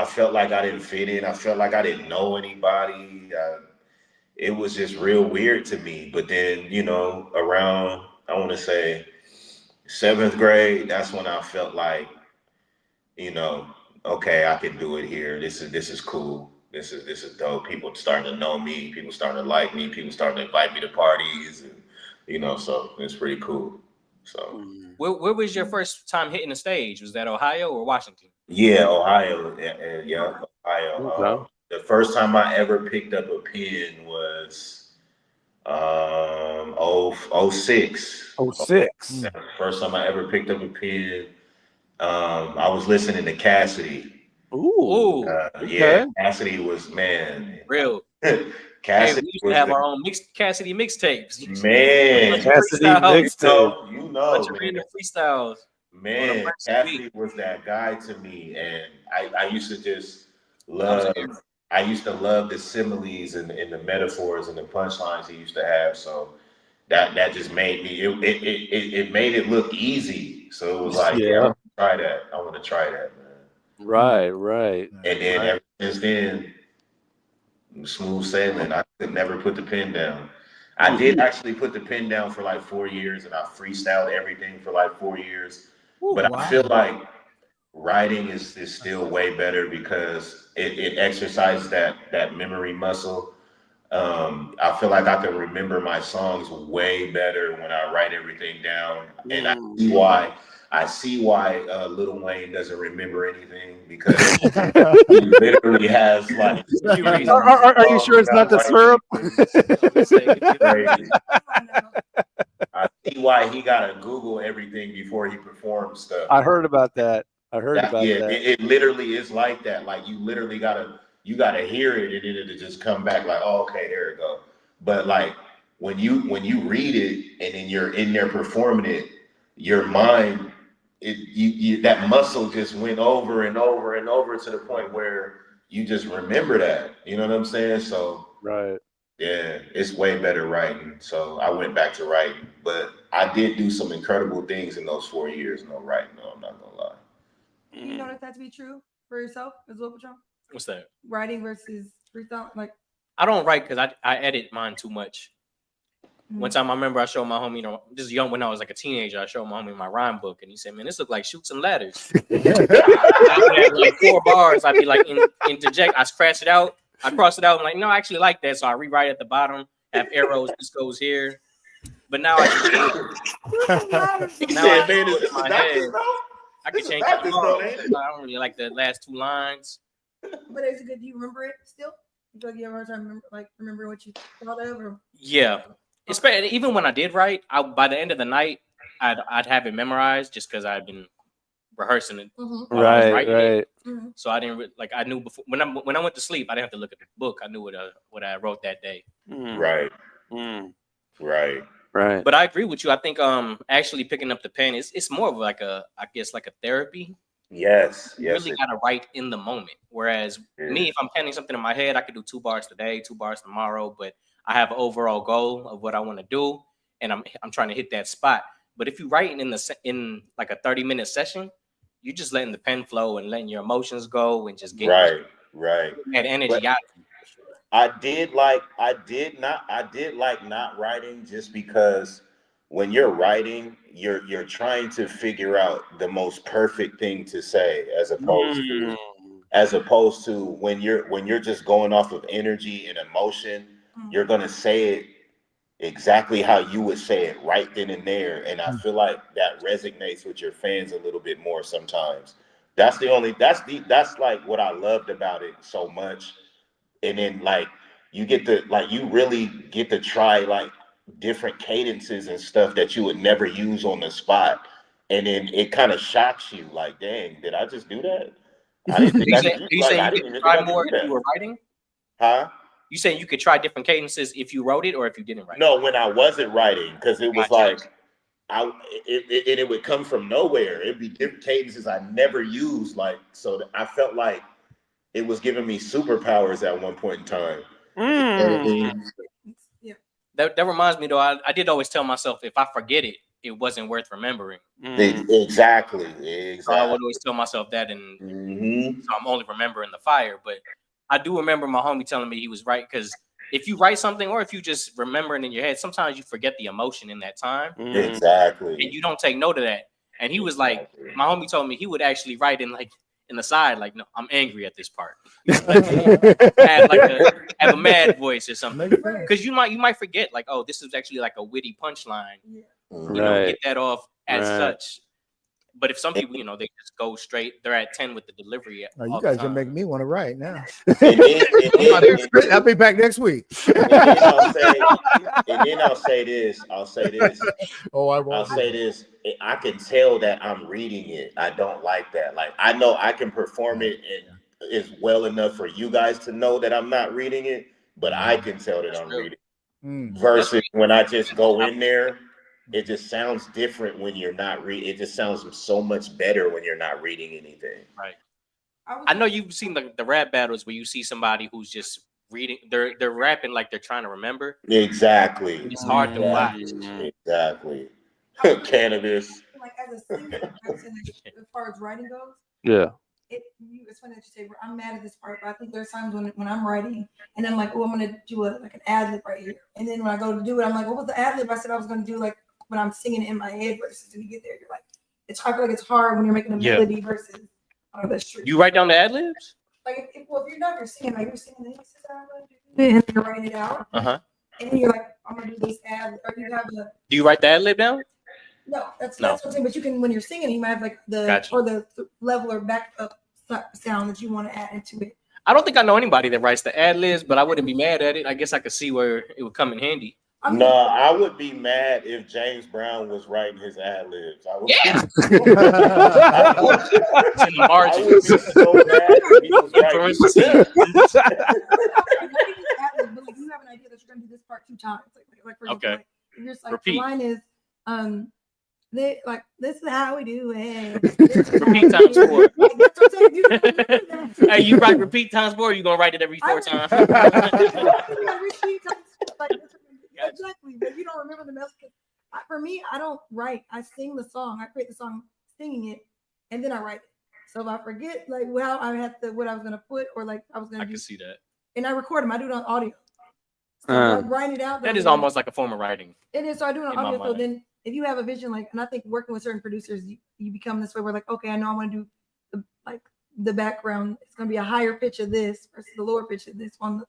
felt like I didn't fit in. I felt like I didn't know anybody. It was just real weird to me. But then, around, I want to say 7th grade, that's when I felt like, okay, I can do it here. This is cool. This is dope. People starting to know me. People starting to like me. People starting to invite me to parties, and so it's pretty cool. So Where was your first time hitting the stage? Was that Ohio or Washington? yeah, Ohio. Yeah, Ohio. Okay. The first time I ever picked up a pen was 06. 06. The first time I ever picked up a pen, I was listening to Cassidy. Ooh. Yeah, Cassidy was, man. Real. Cassidy we used to was have our own Cassidy mixtapes. man. Cassidy mixtape. You Bunch know, of man. random freestyles. Man, Cassidy was that guy to me, and I used to just love. I used to love the similes and the metaphors and the punchlines he used to have. So that just made me. It made it look easy. So it was like, yeah, I want to try that, man. Right. And then ever since then, smooth sailing. I could never put the pen down. I did actually put the pen down for like 4 years, and I freestyled everything for like 4 years. But I feel like writing is still way better because it exercises that memory muscle. I feel like I can remember my songs way better when I write everything down, and I see why Lil Wayne doesn't remember anything because he literally has like. Are you sure it's not the syrup? I see why he gotta Google everything before he performs stuff. I heard about that. It literally is like that. Like you literally gotta hear it and then it'll just come back like, oh, okay, there it go. But like when you read it and then you're in there performing it, your mind, that muscle just went over and over and over to the point where you just remember that. You know what I'm saying? So right. Yeah, it's way better writing. So I went back to writing, but I did do some incredible things in those 4 years. No writing, no, I'm not gonna lie. You notice that to be true for yourself as well, Patron? What's that? Writing versus freestyle, like. I don't write because I edit mine too much. One time I remember I showed my homie, this is young when I was like a teenager, I showed my homie my rhyme book and he said, man, this look like Chutes and Ladders. I had like 4 bars, I'd be like interject, I scratch it out, I cross it out, I'm like, no, I actually like that. So I rewrite at the bottom, have arrows, this goes here. But now I I can change it tomorrow. I don't really like the last 2 lines. But is it good? Do you remember it still? You feel like you ever had time remember what you thought of? Or? Yeah. Especially even when I did write, by the end of the night, I'd have it memorized just because I'd been rehearsing it. While I was writing it. So I didn't I knew before when I went to sleep, I didn't have to look at the book. I knew what I wrote that day. Right. But I agree with you. I think actually picking up the pen it's more of like a therapy. Yes. You really gotta write in the moment. Whereas me, if I'm penning something in my head, I could do 2 bars today, 2 bars tomorrow, but I have an overall goal of what I want to do, and I'm trying to hit that spot. But if you write in like a 30-minute session, you're just letting the pen flow and letting your emotions go and just getting that energy out. I did like not writing just because when you're writing, you're trying to figure out the most perfect thing to say as opposed to when you're just going off of energy and emotion, you're gonna say it exactly how you would say it right then and there. And I feel like that resonates with your fans a little bit more sometimes. That's like what I loved about it so much. And then like you really get to try like different cadences and stuff that you would never use on the spot. And then it kind of shocks you like, dang, did I just do that? I didn't think You I saying could. you Like, saying I you didn't could even try think I could more do if that. you were writing? Huh? You saying you could try different cadences if you wrote it or if you didn't write it? No, when I wasn't writing, because it was Gotcha. like it would come from nowhere. It'd be different cadences I never used. Like, so I felt like it was giving me superpowers at one point in time. That reminds me though. I did always tell myself if I forget it, it wasn't worth remembering. Exactly. So I would always tell myself that, and so I'm only remembering the fire. But I do remember my homie telling me he was right, because if you write something or if you just remember it in your head, sometimes you forget the emotion in that time. Exactly. And you don't take note of that. And he was like, my homie told me he would actually write in the side, like, no, I'm angry at this part. Have a mad voice or something. Because you might forget, like, oh, this is actually like a witty punchline. You know, get that off as such. But if some people, they just go straight, they're at 10 with the delivery. Oh, you all guys the are time. making me want to write now. And I'll be back next week. then I'll say this. Oh, I won't. I'll say this. I can tell that I'm reading it. I don't like that. Like, I know I can perform it and it's well enough for you guys to know that I'm not reading it, but I can tell that I'm reading it. Versus when I just go in there, it just sounds different when you're not reading. It just sounds so much better when you're not reading anything. Right. I know you've seen the rap battles where you see somebody who's just reading. They're rapping like they're trying to remember. Exactly. It's hard to watch. Exactly. Cannabis. Like as a singer, as far as writing goes, it's funny that you say I'm mad at this part, but I think there's times when I'm writing and I'm like, oh, I'm gonna do an ad lib right here, and then when I go to do it, I'm like, what was the ad lib I said I was gonna do? Like when I'm singing it in my head versus when you get there, you're like, I feel like it's hard when you're making a melody versus. Oh, that's true. You write down the ad libs? Like if you're not, you're singing, like you're singing, and you're writing it out, and then you're like, I'm gonna do this ad, or you have a. Do you write the ad lib down? No, that's what I'm saying. But you can, when you're singing, you might have like or the level or back up sound that you want to add into it. I don't think I know anybody that writes the ad libs, but I wouldn't be mad at it. I guess I could see where it would come in handy. No, I would be mad if James Brown was writing his ad libs. I would. Yeah. I would be so mad if he was writing. But like you have an idea that you're gonna do this part 2 times. Like for example, like, you're just like repeat. The line is this is how we do it. Repeat times 4. Hey, you write repeat times 4, or you gonna write it every 4 times? Exactly, but you don't remember the message. For me, I don't write. I sing the song. I create the song, singing it, and then I write it. So if I forget, like, well, I had to what I was gonna put, or like I was gonna. I can see that. And I record them. I do it on audio. So I'm writing it out. That is almost like a form of writing. It is. So I do it on in audio. my So mind. then, if you have a vision, like, and I think working with certain producers, you become this way. Where like, okay, I know I want to do the background. It's gonna be a higher pitch of this versus the lower pitch of this one.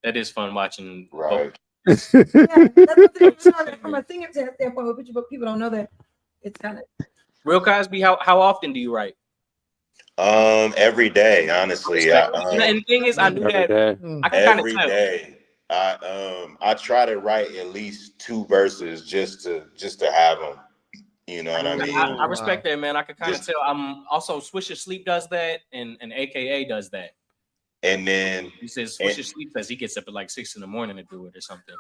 That is fun watching. Right. Yeah, that's the thing. From a singer standpoint, but people don't know that it's kind of Real Kozby, how often do you write? Every day, honestly. And the thing is, I knew that I can kind of Every tell. day. I try to write at least 2 verses just to have them. You know what I mean? I respect that, man. I can kind of tell. I'm also Swisher Sleep does that, and AKA does that. And then he says Swisher Sleep says he gets up at like 6 in the morning to do it or something.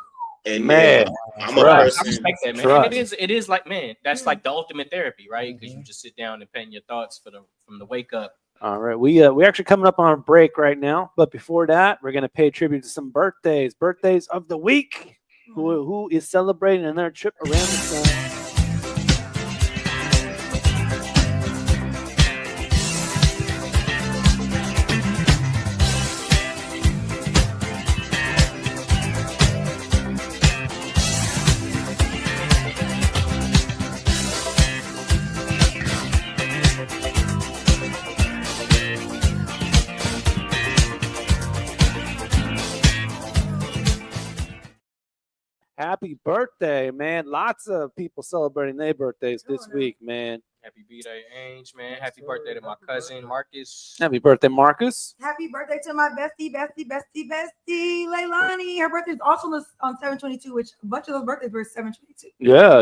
And man, I'm a person. I respect that, man. And it is like, man, that's like the ultimate therapy, right? Because you just sit down and pen your thoughts from the wake up. All right, we're actually coming up on a break right now, but before that, we're gonna pay tribute to some birthdays of the week. Who is celebrating another trip around the sun? Happy birthday, man. Lots of people celebrating their birthdays this week, man. Happy birthday, Ange, man. Happy birthday to my cousin, Marcus. Happy birthday, Marcus. happy birthday to my bestie, Leilani. Her birthday is also on 7/22, which a bunch of those birthdays were 7/22. Yeah,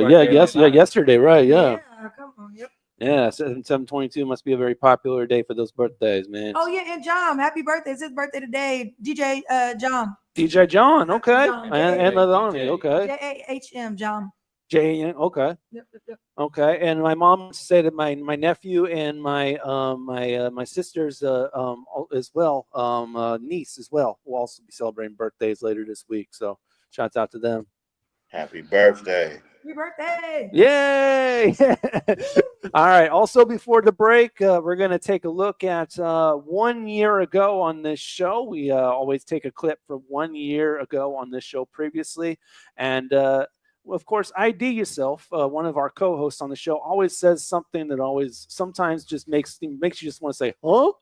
yesterday, right? Yeah. Come on, yep. Yeah, 7/22 must be a very popular day for those birthdays, man. Oh yeah, and John, happy birthday! It's his birthday today. DJ John. DJ John, okay, John, and Ladani, okay. JAHM John. J, okay. Yep. Okay, and my mom said that my nephew and my my sister's as well niece as well will also be celebrating birthdays later this week. So shouts out to them. Happy birthday! Happy birthday! Yay! All right. Also, before the break, we're going to take a look at 1 year ago on this show. We always take a clip from 1 year ago on this show previously, and of course, ID yourself. One of our co-hosts on the show always says something that always sometimes just makes you just want to say, "Huh?"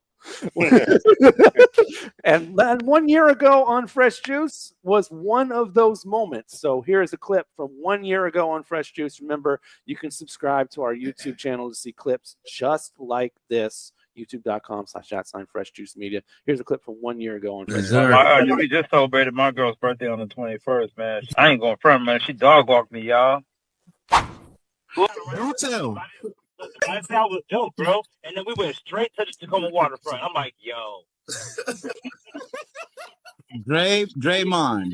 And 1 year ago on Fresh Juice was one of those moments. So here's a clip from 1 year ago on Fresh Juice. Remember, you can subscribe to our YouTube channel to see clips just like this. YouTube.com/@FreshJuiceMedia. Here's a clip from 1 year ago on Fresh Juice. We just celebrated my girl's birthday on the 21st, man. I ain't going front, man. She dog walked me, y'all. That was dope, bro. And then we went straight to the Tacoma waterfront. I'm like, yo. Draymond.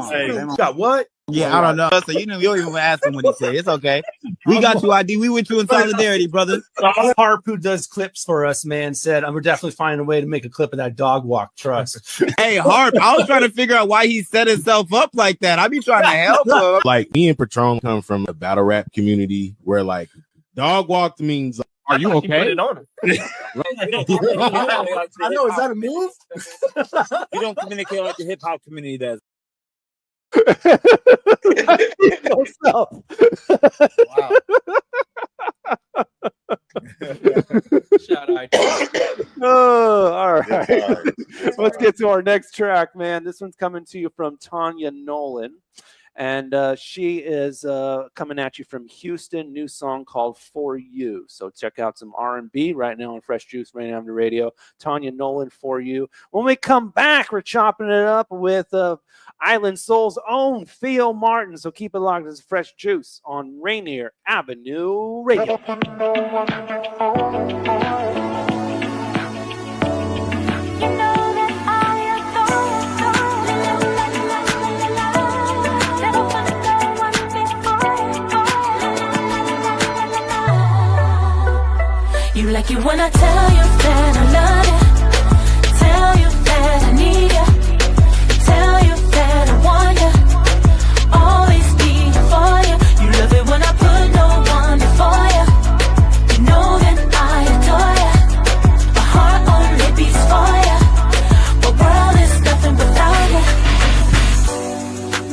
Hey, got what? Yeah, I don't know. So you don't even ask him what he said. It's okay. We got you, ID. We with you in solidarity, brother. Harp, who does clips for us, man, said, we're definitely finding a way to make a clip of that dog walk. Trust. Hey, Harp, I was trying to figure out why he set himself up like that. I be trying to help him. Like, me and Patron come from a battle rap community where, like, dog walk means, are you okay? Put it on him. I know, is that a move? You don't communicate like the hip hop community does. Shout out. All right. Let's get to our next track, man. This one's coming to you from Tanya Nolan. And she is coming at you from Houston. New song called For You. So check out some R&B right now on Fresh Juice, Rain Avenue Radio. Tanya Nolan, For You. When we come back, we're chopping it up with Island Soul's own Theo Martin. So keep it locked as Fresh Juice on Rainier Avenue Radio. You like it when I tell you that I love you, tell you that I need you, tell you that I want you, always be here for you. You love it when I put no one before you. You know that I adore you. My heart only beats for you. The world is nothing without you.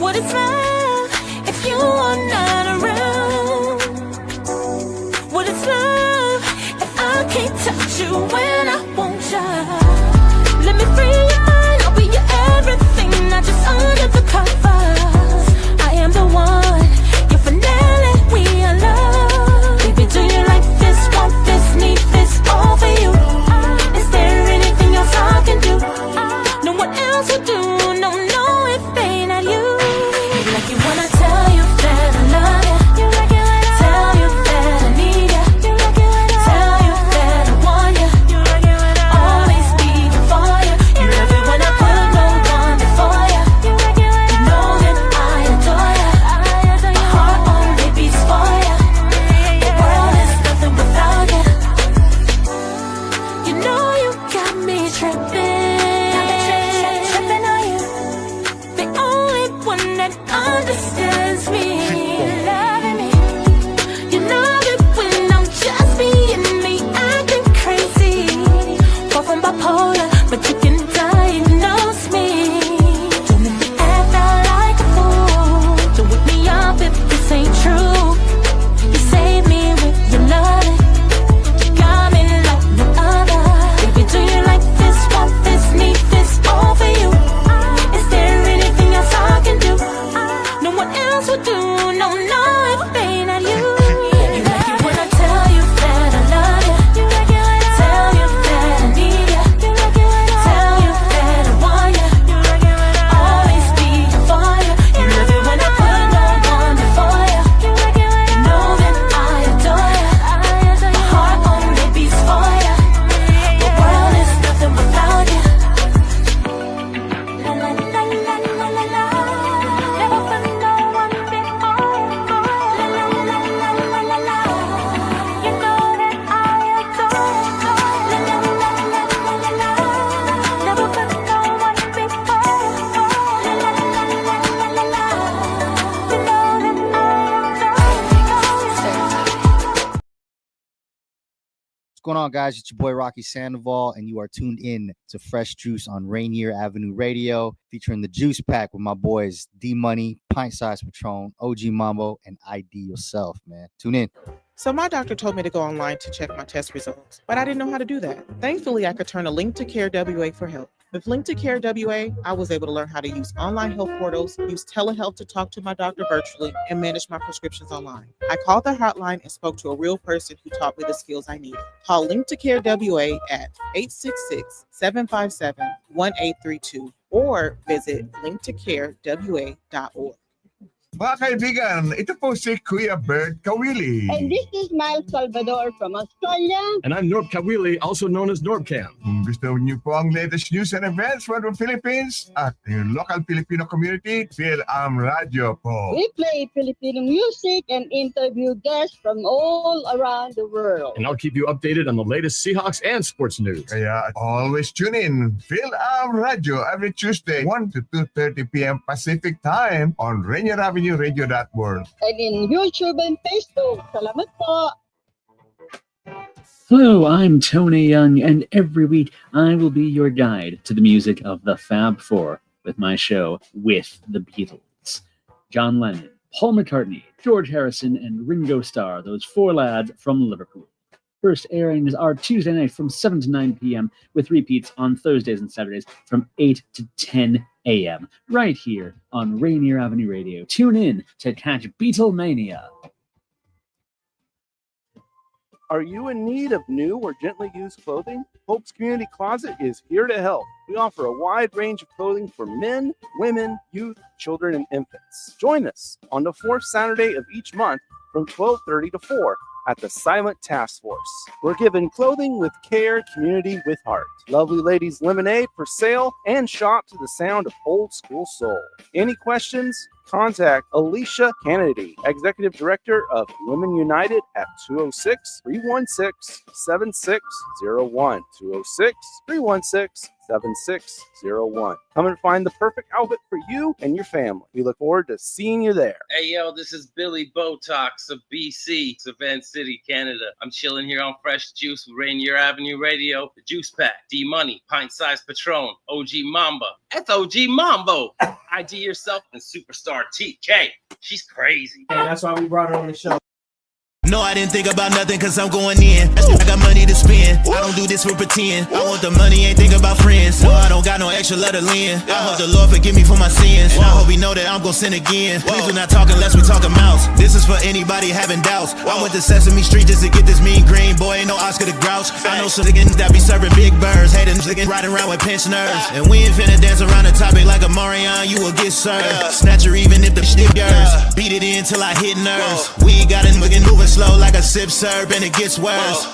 What is love if you are not around? What is love? I can't touch you when I want going on, guys? It's your boy Rocky Sandoval, and you are tuned in to Fresh Juice on Rainier Avenue Radio, featuring the Juice Pack with my boys D Money, Pint Size Patron, OG Mambo, and ID Yourself, man. Tune in. So my doctor told me to go online to check my test results, but I didn't know how to do that. Thankfully, I could turn to Link to Care WA for help. With Link to Care WA, I was able to learn how to use online health portals, use telehealth to talk to my doctor virtually, and manage my prescriptions online. I called the hotline and spoke to a real person who taught me the skills I needed. Call Link to Care WA at 866-757-1832 or visit linktocarewa.org. Mga kaibigan, ito po si Kuya Bert Kawili. And this is Miles Salvador from Australia. And I'm Norb Kawili, also known as Norbcam. Kung gusto niyo po ang latest news and events from the Philippines at yung local Filipino community, Phil-Am Radio po. We play Filipino music and interview guests from all around the world. And I'll keep you updated on the latest Seahawks and sports news. Kaya always tune in, Phil-Am Radio every Tuesday, 1 to 2:30 p.m. Pacific Time on Rainier Avenue Radio.world. And in YouTube and Facebook. Salamat po. Hello, I'm Tony Young, and every week I will be your guide to the music of the Fab Four with my show With the Beatles. John Lennon, Paul McCartney, George Harrison, and Ringo Starr, those four lads from Liverpool. First airings are Tuesday night from 7 to 9 p.m. with repeats on Thursdays and Saturdays from 8 to 10 a.m. right here on Rainier Avenue Radio. Tune in to catch Beatlemania. Are you in need of new or gently used clothing? Hope's Community Closet is here to help. We offer a wide range of clothing for men, women, youth, children, and infants. Join us on the fourth Saturday of each month from 12:30 to 4 at the Silent Task Force. We're giving clothing with care, community with heart. Lovely Ladies Lemonade for sale, and shop to the sound of old school soul. Any questions? Contact Alicia Kennedy, Executive Director of Women United at 206-316-7601. 206-316-7601. Come and find the perfect outfit for you and your family. We look forward to seeing you there. Hey, yo, this is Billy Botox of BC, Savannah City, Canada. I'm chilling here on Fresh Juice with Rainier Avenue Radio, the Juice Pack, D Money, Pint Size Patron, OG Mamba. That's OG Mambo. ID Yourself and Superstar TK. She's crazy. Hey, that's why we brought her on the show. No, I didn't think about nothing cause I'm going in. I got money to spend. I don't do this for pretend. I want the money, ain't think about friends. No, I don't got no extra letter lend. I hope the Lord forgive me for my sins. And I hope he know that I'm gonna sin again. Please do not talk unless we talking mouse. This is for anybody having doubts. I went to Sesame Street just to get this mean green. Boy, ain't no Oscar the Grouch. I know some niggas that be serving big birds. Hating niggas riding around with pensioners. And we ain't finna dance around the topic like a Marion. You will get served. Snatcher even if the shit yours. Beat it in till I hit nerves. We got it moving slow like a sip serve and it gets worse.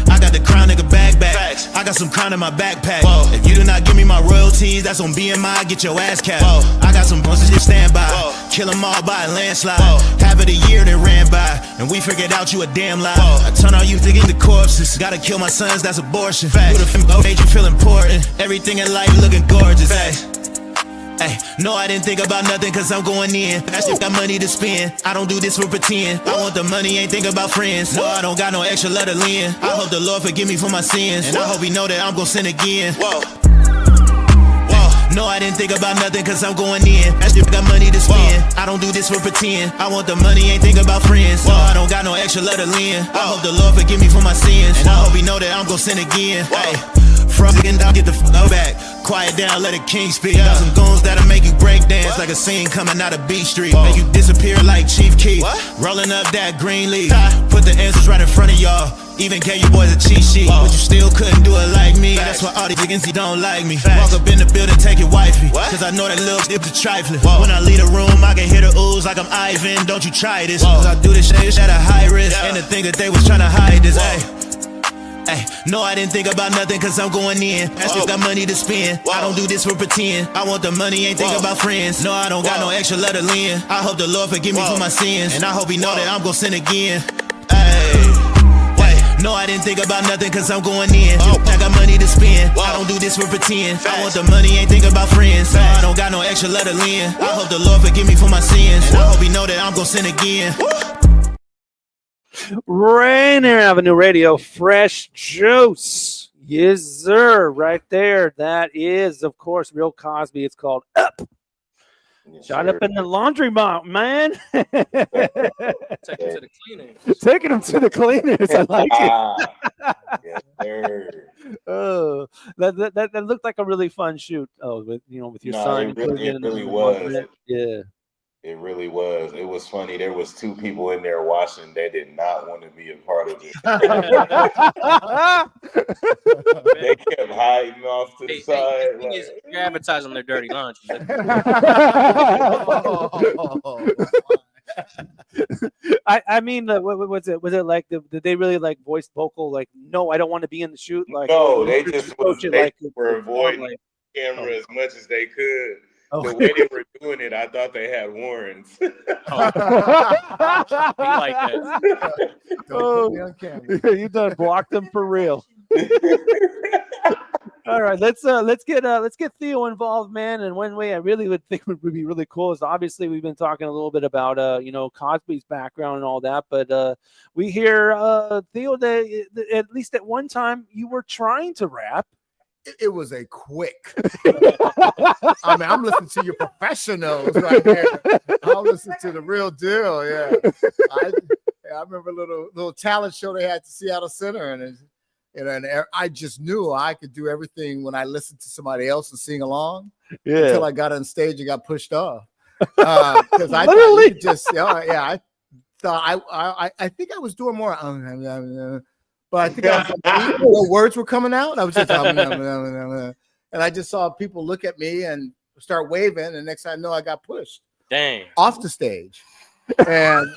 I got the crown nigga bag back. I got some crown in my backpack. If you do not give me my royalties, that's on BMI, get your ass capped. I got some buses to stand by. Kill them all by a landslide. Half of the year that ran by, and we figured out you a damn lie. I turn all you thinking to corpses. Gotta kill my sons, that's abortion. Who the f*** made you feel important? Everything in life looking gorgeous. Hey, no, I didn't think about nothing cause I'm going in. I still got money to spend. I don't do this for pretend. I want the money, ain't think about friends. No, I don't got no extra letter lend. I hope the Lord forgive me for my sins. And I hope he know that I'm gonna sin again. No, I didn't think about nothing cause I'm going in. I still got money to spend. I don't do this for pretend. I want the money, ain't think about friends. No, I don't got no extra letter lend. I hope the Lord forgive me for my sins. And I hope he know that I'm gonna sin again. Hey, from and down, get the f*** back. Quiet down, let a king speak. Got some goons that'll make you break dance like a scene coming out of B Street. Make you disappear like Chief Keef. Rolling up that green leaf. Put the answers right in front of y'all. Even gave you boys a cheat sheet. But you still couldn't do it like me. That's why all these niggas don't like me. Walk up in the building, take it wifey. Cause I know that little dip is trifling. When I leave the room, I can hear the ooze like I'm Ivan. Don't you try this. Cause I do this shit at a high risk. And to think that they was trying to hide this. Hey, no, I didn't think about nothing cause I'm going in. I still got money to spend. I don't do this for pretend. I want the money, ain't think about friends. No, I don't got no extra letter lend. I hope the Lord forgive me for my sins. And I hope he know that I'm gonna sin again. No, I didn't think about nothing cause I'm going in. I got money to spend. I don't do this for pretend. I want the money, ain't think about friends. No, I don't got no extra letter lend. I hope the Lord forgive me for my sins. And I hope he know that I'm gonna sin again. Rainier Avenue Radio, fresh juice. Yes, sir. Right there. That is, of course, real Kozby. It's called Up. Shot up in the laundry box, man. Take him to the cleaners. Taking them to the cleaners. I like it. Yes, sir. Oh, that looked like a really fun shoot. Oh, with with your son. It really was. Yeah. It really was. It was funny. There was 2 people in there watching. They did not want to be a part of it. They kept hiding off to the side. The thing is, you're advertising their dirty laundry. I mean, what was it? Was it like did they really like voice vocal? Like, no, I don't want to be in the shoot. Like, no, they just were avoiding like, the camera as much as they could. Oh. The way they were doing it, I thought they had warrants. He like that. Oh, you done blocked them for real. All right, let's get Theo involved, man. And one way I really would think would be really cool is obviously we've been talking a little bit about Kozby's background and all that, but we hear Theo that at least at one time you were trying to rap. It was a quick. I mean, I'm listening to your professionals right there. I'll listen to the real deal. Yeah, I remember a little talent show they had at the Seattle Center, and I just knew I could do everything when I listened to somebody else and sing along. Yeah. Until I got on stage and got pushed off. Because I thought you just I thought I think I was doing more. But I think the words were coming out. I was just and I just saw people look at me and start waving, and next thing I know, I got pushed. Dang. Off the stage. And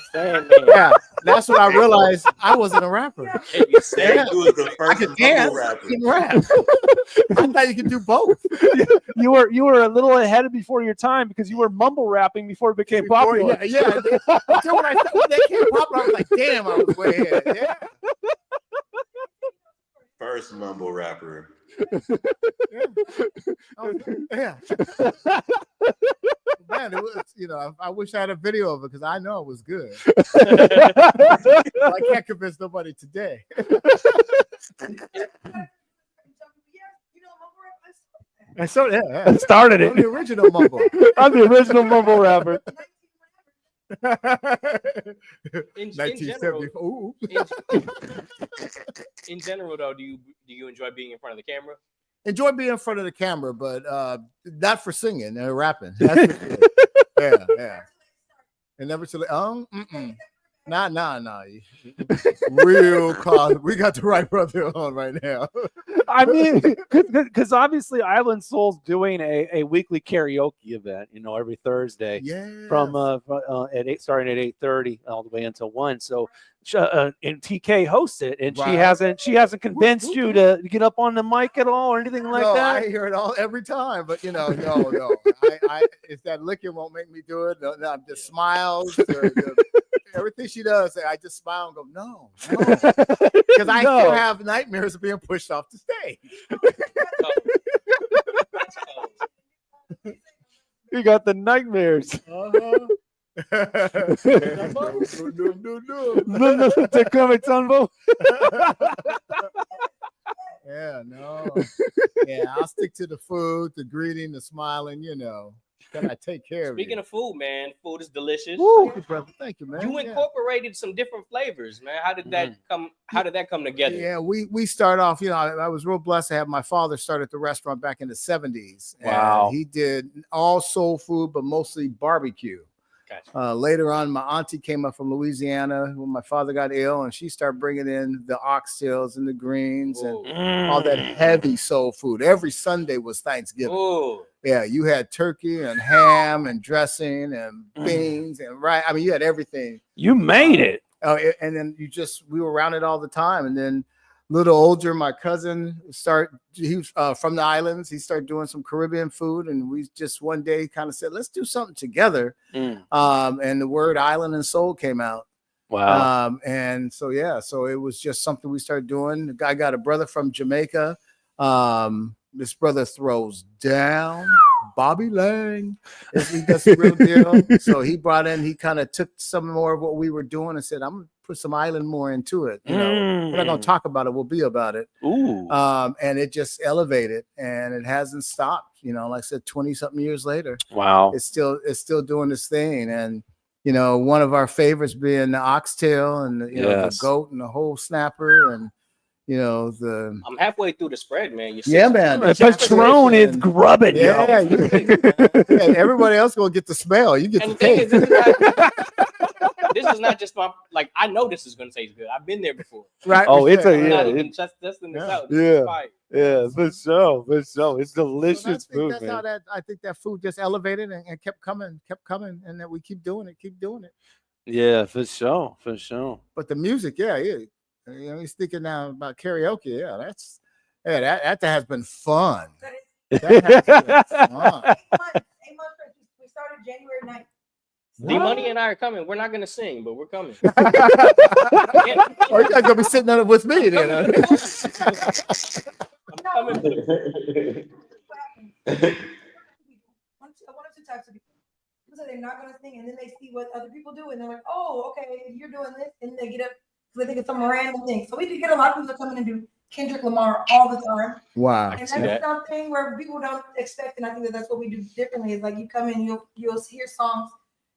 that's when I realized I wasn't a rapper. You said you was the first I could dance, rapper. I could rap. I thought you could do both. You were a little ahead before your time because you were mumble rapping before it became popular. Yeah. Until when they came popular, I was like, damn, I was way ahead. Yeah. First mumble rapper. Yeah. Man, it was, I wish I had a video of it because I know it was good. I can't convince nobody today. I started it. I'm the original mumble. I'm the original mumble rapper. In 1974. In general, though, do you enjoy being in front of the camera? Enjoy being in front of the camera, but not for singing and rapping. That's for sure. Yeah. And never to Nah. Real cause. We got the right brother on right now. I mean, because obviously Island Soul's doing a weekly karaoke event, every Thursday. From starting at 8:30 all the way until 1. So and TK hosts it, and she hasn't convinced you to get up on the mic at all or anything like that. I hear it every time, but no. If that licking won't make me do it, no, the smiles, everything she does, I just smile and go, no, because I still have nightmares of being pushed off the stage. You got the nightmares. Te come Tumbo. I'll stick to the food, the greeting, the smiling, Then I take care of you. Speaking of food, man, food is delicious. Thank you, brother. Thank you, man. You incorporated some different flavors, man. How did that come? How did that come together? Yeah, we start off. I was real blessed to have my father start at the restaurant back in the 70s. Wow. And he did all soul food, but mostly barbecue. Gotcha. Later on, my auntie came up from Louisiana when my father got ill, and she started bringing in the oxtails and the greens and all that heavy soul food. Every Sunday was Thanksgiving. Ooh. Yeah, you had turkey and ham and dressing and beans and rice. I mean, you had everything. You made it. And then we were around it all the time. And then a little older, my cousin he was from the islands. He started doing some Caribbean food. And we just one day kind of said, let's do something together. And the word island and soul came out. Wow. And so it was just something we started doing. I got a brother from Jamaica. This brother throws down. Bobby Lang. That's the real deal. So he kind of took some more of what we were doing and said, I'm put some island more into it. You know, we're not gonna talk about it. We'll be about it. Ooh. And it just elevated, and it hasn't stopped. You know, like I said, 20-something years later. Wow. It's still doing this thing, and you know, one of our favorites being the oxtail, and you know, the goat, and the whole snapper, and you know, the I'm halfway through the spread, man. You yeah, man. Patron is grubbing, yeah, yo. and everybody else gonna get the smell. You get And the the thing taste. is, this is not just my like. I know this is gonna taste good. I've been there before. Right. Oh, it's a I'm not yeah. even testing this out. This is Yeah. fire. Yeah, for sure. For sure. It's So delicious food, that's how man. I think that food just elevated and kept coming, and that we keep doing it. Yeah, for sure. For sure. But the music, yeah. You know, he's thinking now about karaoke. Yeah, that has been fun. That has been fun. We started January 9th. D-Money and I are coming. We're not gonna sing, but we're coming. Or you guys gonna be sitting on it with me then. I'm coming. One of two types of people. People say they're not going to sing, and then they see what other people do, and they're like, "Oh, okay, you're doing this," and they get up because they think it's some random thing. So we do get a lot of people that come in and do Kendrick Lamar all the time. Wow. And that's something where people don't expect, and I think that's what we do differently. Is like you come in, you'll hear songs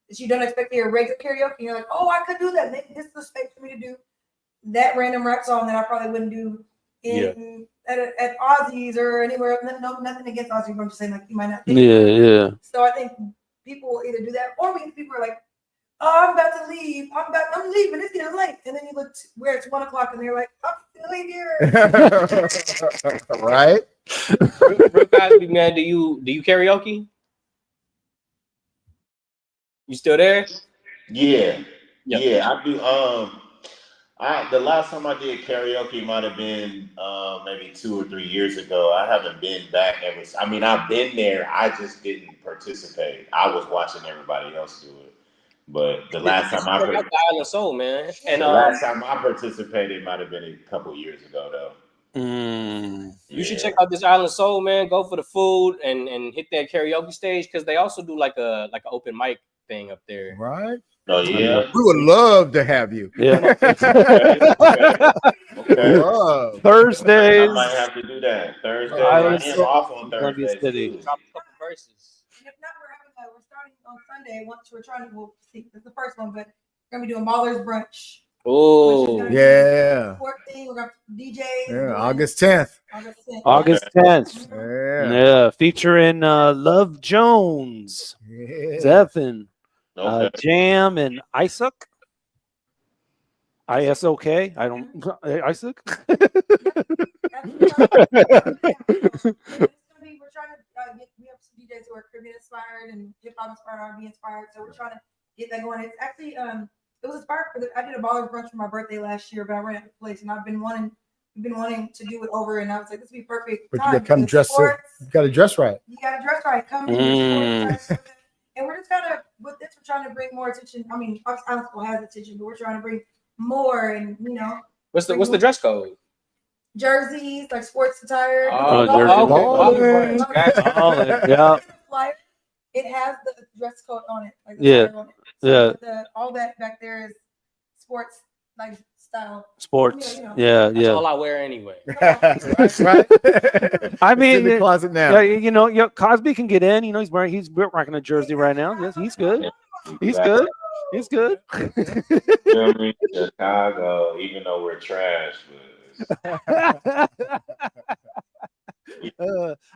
that you don't expect to hear regular karaoke, and you're like, "Oh, I could do that. Maybe this is the space for me to do that random rap song that I probably wouldn't do at Ozzy's or anywhere. No, nothing against Ozzy, but I'm just saying like you might not think. Yeah. So I think people will either do that, or people are like, "Oh, I'm about to leave. I'm leaving. It's getting late." And then you look where it's 1 o'clock, and they're like, "I'm still here." Right? Real Kozby, man, do you karaoke? You still there? Yeah. I do. The last time I did karaoke might have been maybe 2 or 3 years ago. I haven't been back ever. I mean, I've been there. I just didn't participate. I was watching everybody else do it. But the last time I Check out the Island Soul, man. And the last time I participated might have been a couple years ago, though. You should check out this Island Soul, man. Go for the food and hit that karaoke stage because they also do like an open mic thing up there. Right? Oh yeah. We would love to have you. Yeah. Okay. Love. Thursdays. I might have to do that. Thursday. Island I am Soul, off on Columbia Thursdays City. too. Drop a couple verses. And if not, we're starting on Sunday. Once we're trying to, we'll see. This is the first one, but we're gonna be doing Ballers Brunch. Oh, yeah. Sport thing. We're gonna DJs. Yeah, August 10th. August 10th. Yeah. Yeah. Featuring Love Jones, Zephin, Jam, and Isaac. ISOK. I don't. Isaac. We're trying to we have some DJs who are Caribbean inspired and hip hop inspired, R&B inspired. So we're trying to get that going. It's actually it was inspired I did a Ballers Brunch for my birthday last year, but I ran out of place, and I've been wanting to do it over, and I was like, this would be perfect. But you gotta come dress. You gotta dress right. You gotta dress right. Come in. And we're just kind of with this. We're trying to bring more attention. I mean, Island School has attention, but we're trying to bring more, and What's the dress code? Jerseys, like sports attire. Yeah. Flyer. It has the dress code on it. Like the Yeah. flyer on it. Yeah. All that back there is sports like style. Sports. You know. Yeah. That's all I wear anyway. Right. I mean, in the closet now. Yeah, you know, Kozby can get in. You know, he's rocking a jersey right now. Yes, he's good. He's good. He's good. You know what I mean? Chicago, even though we're trash,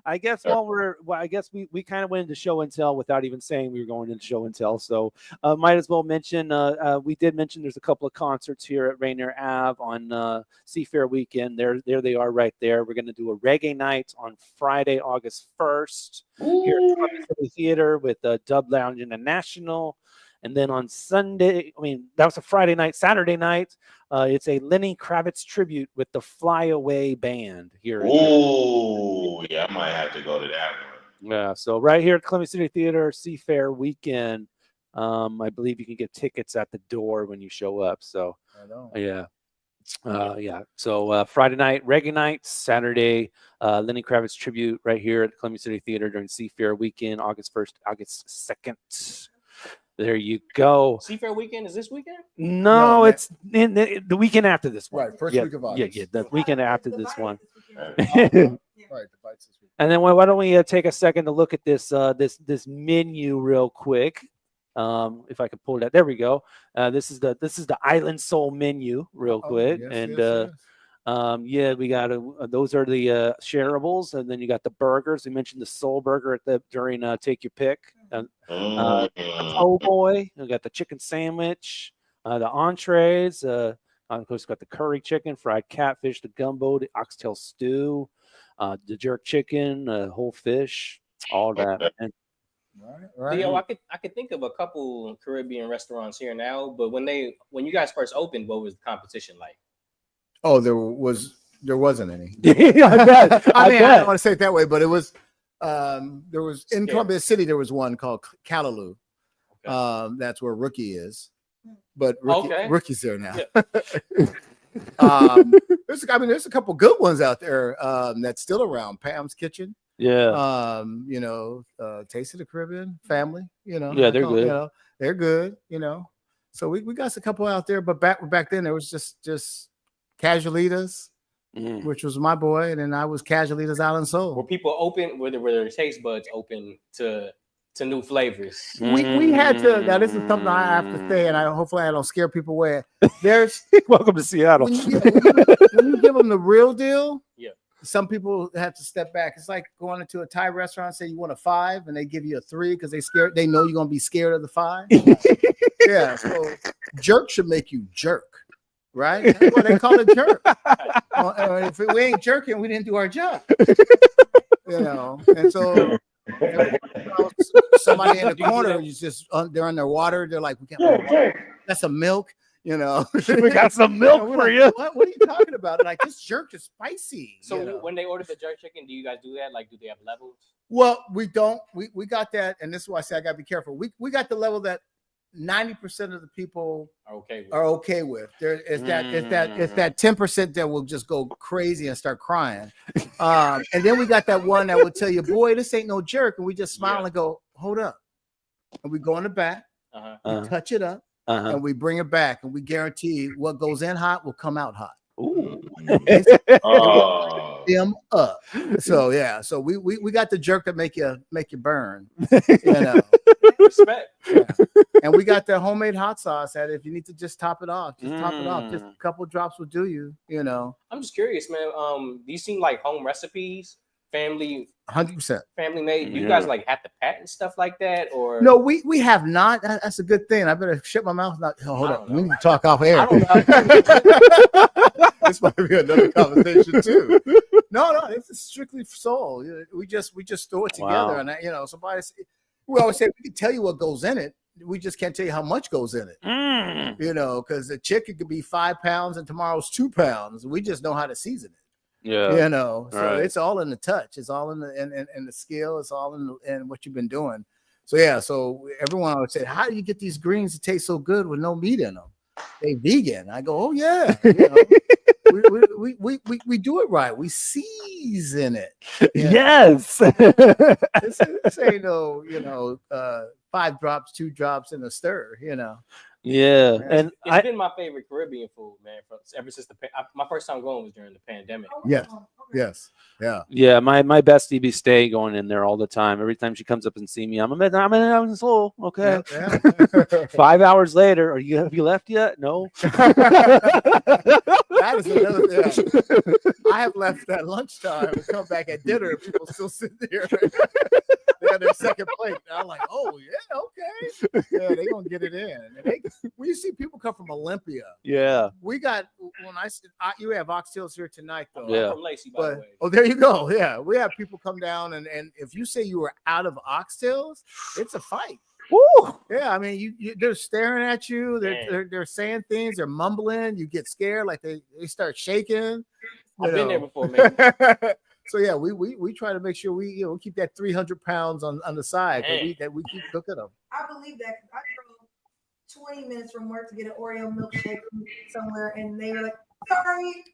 I guess I guess we kind of went into show and tell without even saying we were going into show and tell. So might as well mention we did mention there's a couple of concerts here at Rainier Ave on Seafair weekend. There they are right there. We're going to do a reggae night on Friday, August 1st here at Columbia City Theater with Dub Lounge International. And then on Sunday, that was a Friday night. Saturday night, it's a Lenny Kravitz tribute with the Flyaway Band here. Oh, yeah, I might have to go to that one. Yeah, so right here at Columbia City Theater, Seafair weekend. I believe you can get tickets at the door when you show up. So, yeah. So Friday night, reggae night, Saturday, Lenny Kravitz tribute right here at Columbia City Theater during Seafair weekend, August 1st, August 2nd. There you go. Seafair weekend is this weekend? No, it's in the weekend after this one. Right, first yeah, week of Yeah, August. yeah, the weekend after this one. Right, the fights this week. And then why don't we take a second to look at this this menu real quick? If I can pull that, there we go. This is the Island Soul menu real quick, yes, and yes. yeah, we got those are the shareables, and then you got the burgers. We mentioned the Soul Burger during Take Your Pick. Oh boy, we got the chicken sandwich, the entrees. Of course, got the curry chicken, fried catfish, the gumbo, the oxtail stew, the jerk chicken, whole fish, all that. And Right. Theo, I could think of a couple Caribbean restaurants here now, but when you guys first opened, what was the competition like? Oh, there wasn't any. I bet. I don't want to say it that way, but it was. There was in Columbia City. There was one called Callaloo. Okay. That's where Rookie is, but Rookie's there now. Yeah. There's a couple good ones out there that's still around. Pam's Kitchen. Yeah. Taste of the Caribbean Family. Yeah, they're good. They're good. So we got a couple out there, but back then there was just Casualitas. Which was my boy, and then I was Casualitas Island Soul. Were people open? Were their taste buds open to new flavors? We had to. Now this is something I have to say, and hopefully I don't scare people away. There's welcome to Seattle. When you give them the real deal, yeah. Some people have to step back. It's like going into a Thai restaurant, say you want a 5, and they give you a 3 because they know you're gonna be scared of the 5. Yeah, so jerk should make you jerk. Right? That's what they call it, jerk. If we ain't jerking, we didn't do our job. And so somebody in the corner is just they're underwater. They're like, we can't. That's some milk. We got some milk for you. What are you talking about? Like, this jerk is spicy. So when they order the jerk chicken, do you guys do that? Like, do they have levels? Well, we don't. We got that, and this is why I say I gotta be careful. We got the level that 90% of the people are okay with. There is that 10% that will just go crazy and start crying. And then we got that one that will tell you, boy, this ain't no jerk. And we just smile and go, hold up. And we go in the back, we touch it up, and we bring it back, and we guarantee what goes in hot will come out hot. Ooh. Them up. So yeah, so we got the jerk that make you burn. Respect. Yeah. And we got the homemade hot sauce that if you need to just top it off, just top it off. Just a couple drops will do you. I'm just curious, man. These seem like home recipes, family 100% family made. Do you guys like have to patent stuff like that, or no? We have not. That's a good thing. I better shut my mouth. Hold on. We need to talk off air. This might be another conversation too. No, it's strictly soul. We just throw it together, and we always say we can tell you what goes in it. We just can't tell you how much goes in it. Because the chicken could be 5 pounds and tomorrow's 2 pounds. We just know how to season it. Yeah, so it's all in the touch. It's all in the skill. It's all in what you've been doing. So yeah, so everyone would say, how do you get these greens to taste so good with no meat in them? They vegan. I go, oh yeah. We do it right. We season it. Yes. This ain't no 5 drops, 2 drops in a stir. Yeah, and it's been my favorite Caribbean food, man. Ever since my first time going was during the pandemic. Yes, yeah. Yeah, my bestie be stay going in there all the time. Every time she comes up and see me, I'm in Soul. Okay. Yeah. 5 hours later, have you left yet? No. That is another thing. I have left at lunchtime and come back at dinner and people still sitting there. They got their second plate. And I'm like, oh yeah, okay. Yeah, they gonna get it in. When you see people come from Olympia, yeah. We got you have oxtails here tonight though. Yeah. I'm from Lacey, by the way. Oh, there you go. Yeah, we have people come down and if you say you were out of oxtails, it's a fight. Woo! Yeah, I mean, they're staring at you. They're saying things. They're mumbling. You get scared, like they start shaking. I've been there before, man. So yeah, we try to make sure we keep that 300 pounds on the side that we keep cooking them. I believe that because I drove 20 minutes from work to get an Oreo milkshake somewhere, and they were like, "Sorry,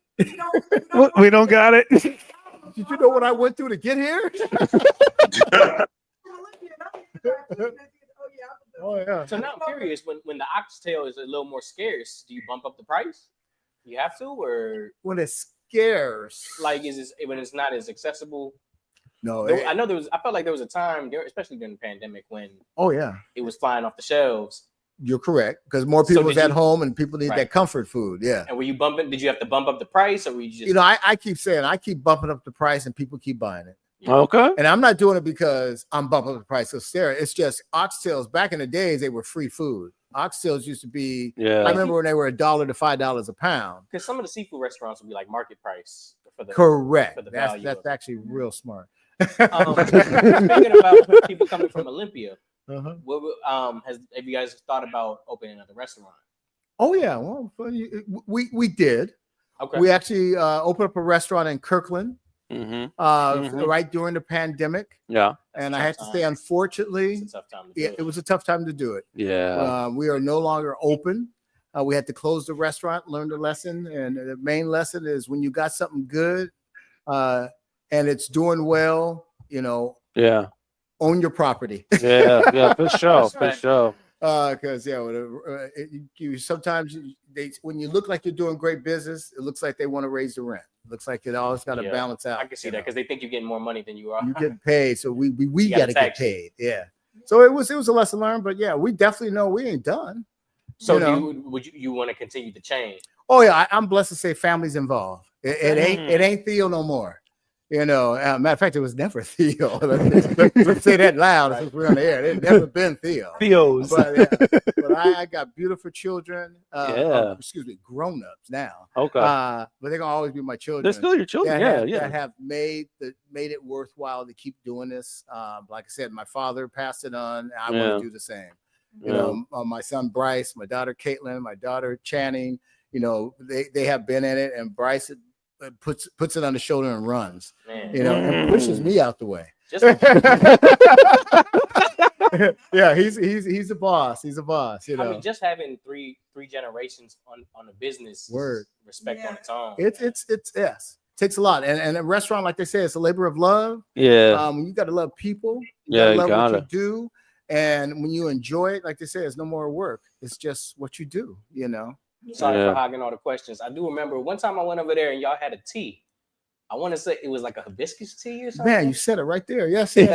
we don't got it." Did you know what I went through to get here? Oh yeah. So now I'm curious, when the oxtail is a little more scarce, do you bump up the price? You have to, or when it's scarce, like when it's not as accessible? No, I know I felt like there was a time, especially during the pandemic, when oh yeah, it was flying off the shelves. You're correct, because more people was did at you- home and people need Right. that comfort food. Yeah. And were you bumping? Did you have to bump up the price, or were you just? You know, I keep saying I keep bumping up the price and people keep buying it. Okay. And I'm not doing it because I'm bumping up the price of Sarah. It's just oxtails. Back in the days, they were free food. Oxtails used to be. Yeah. I remember when they were $1 to $5 a pound. Because some of the seafood restaurants would be like market price for the Correct. For the That's value that's actually real smart. Speaking about people coming from Olympia, Uh-huh. have you guys thought about opening another restaurant? Oh yeah, well, we did. Okay. We actually opened up a restaurant in Kirkland, right during the pandemic. Yeah. And I had to say, unfortunately, It's a tough time to do yeah, it was a tough time to do it. Yeah. We are no longer open. We had to close the restaurant, learn the lesson, and the main lesson is when you got something good, and it's doing well, Yeah. own your property. Yeah, for sure, for sure. Because you sometimes when you look like you're doing great business, it looks like they want to raise the rent. It looks like it always got to balance out. I can see that because they think you're getting more money than you are. You get paid, so we You got gotta to get tax it. paid. Yeah. So it was a lesson learned, but yeah, we definitely know we ain't done. So you know? would you want to continue to change? Oh yeah, I'm blessed to say family's involved. It ain't Theo no more. Matter of fact, it was never Theo. Let's say that loud since we're on the air. It's never been Theo. Theos. But I got beautiful children. Yeah. Grown-ups now. Okay. But they're gonna always be my children. They're still your children. that Yeah, have, that have made it worthwhile to keep doing this. Like I said, my father passed it on. I Yeah. want to do the same. My son Bryce, my daughter Caitlin, my daughter Channing. They have been in it, and Bryce puts it on the shoulder and runs. Man. And pushes me out the way. Just Yeah, he's a boss. He's a boss. I mean, just having three generations on a business respect on its own. It's yes. Takes a lot, and a restaurant, like they say, it's a labor of love. Yeah. You got to love people. Yeah, you love gotta. what you do, and when you enjoy it, like they say, it's no more work. It's just what you do. Sorry for hogging all the questions. I do remember one time I went over there and y'all had a tea. I want to say it was like a hibiscus tea or something. Man, you said it right there. Yes. Yeah,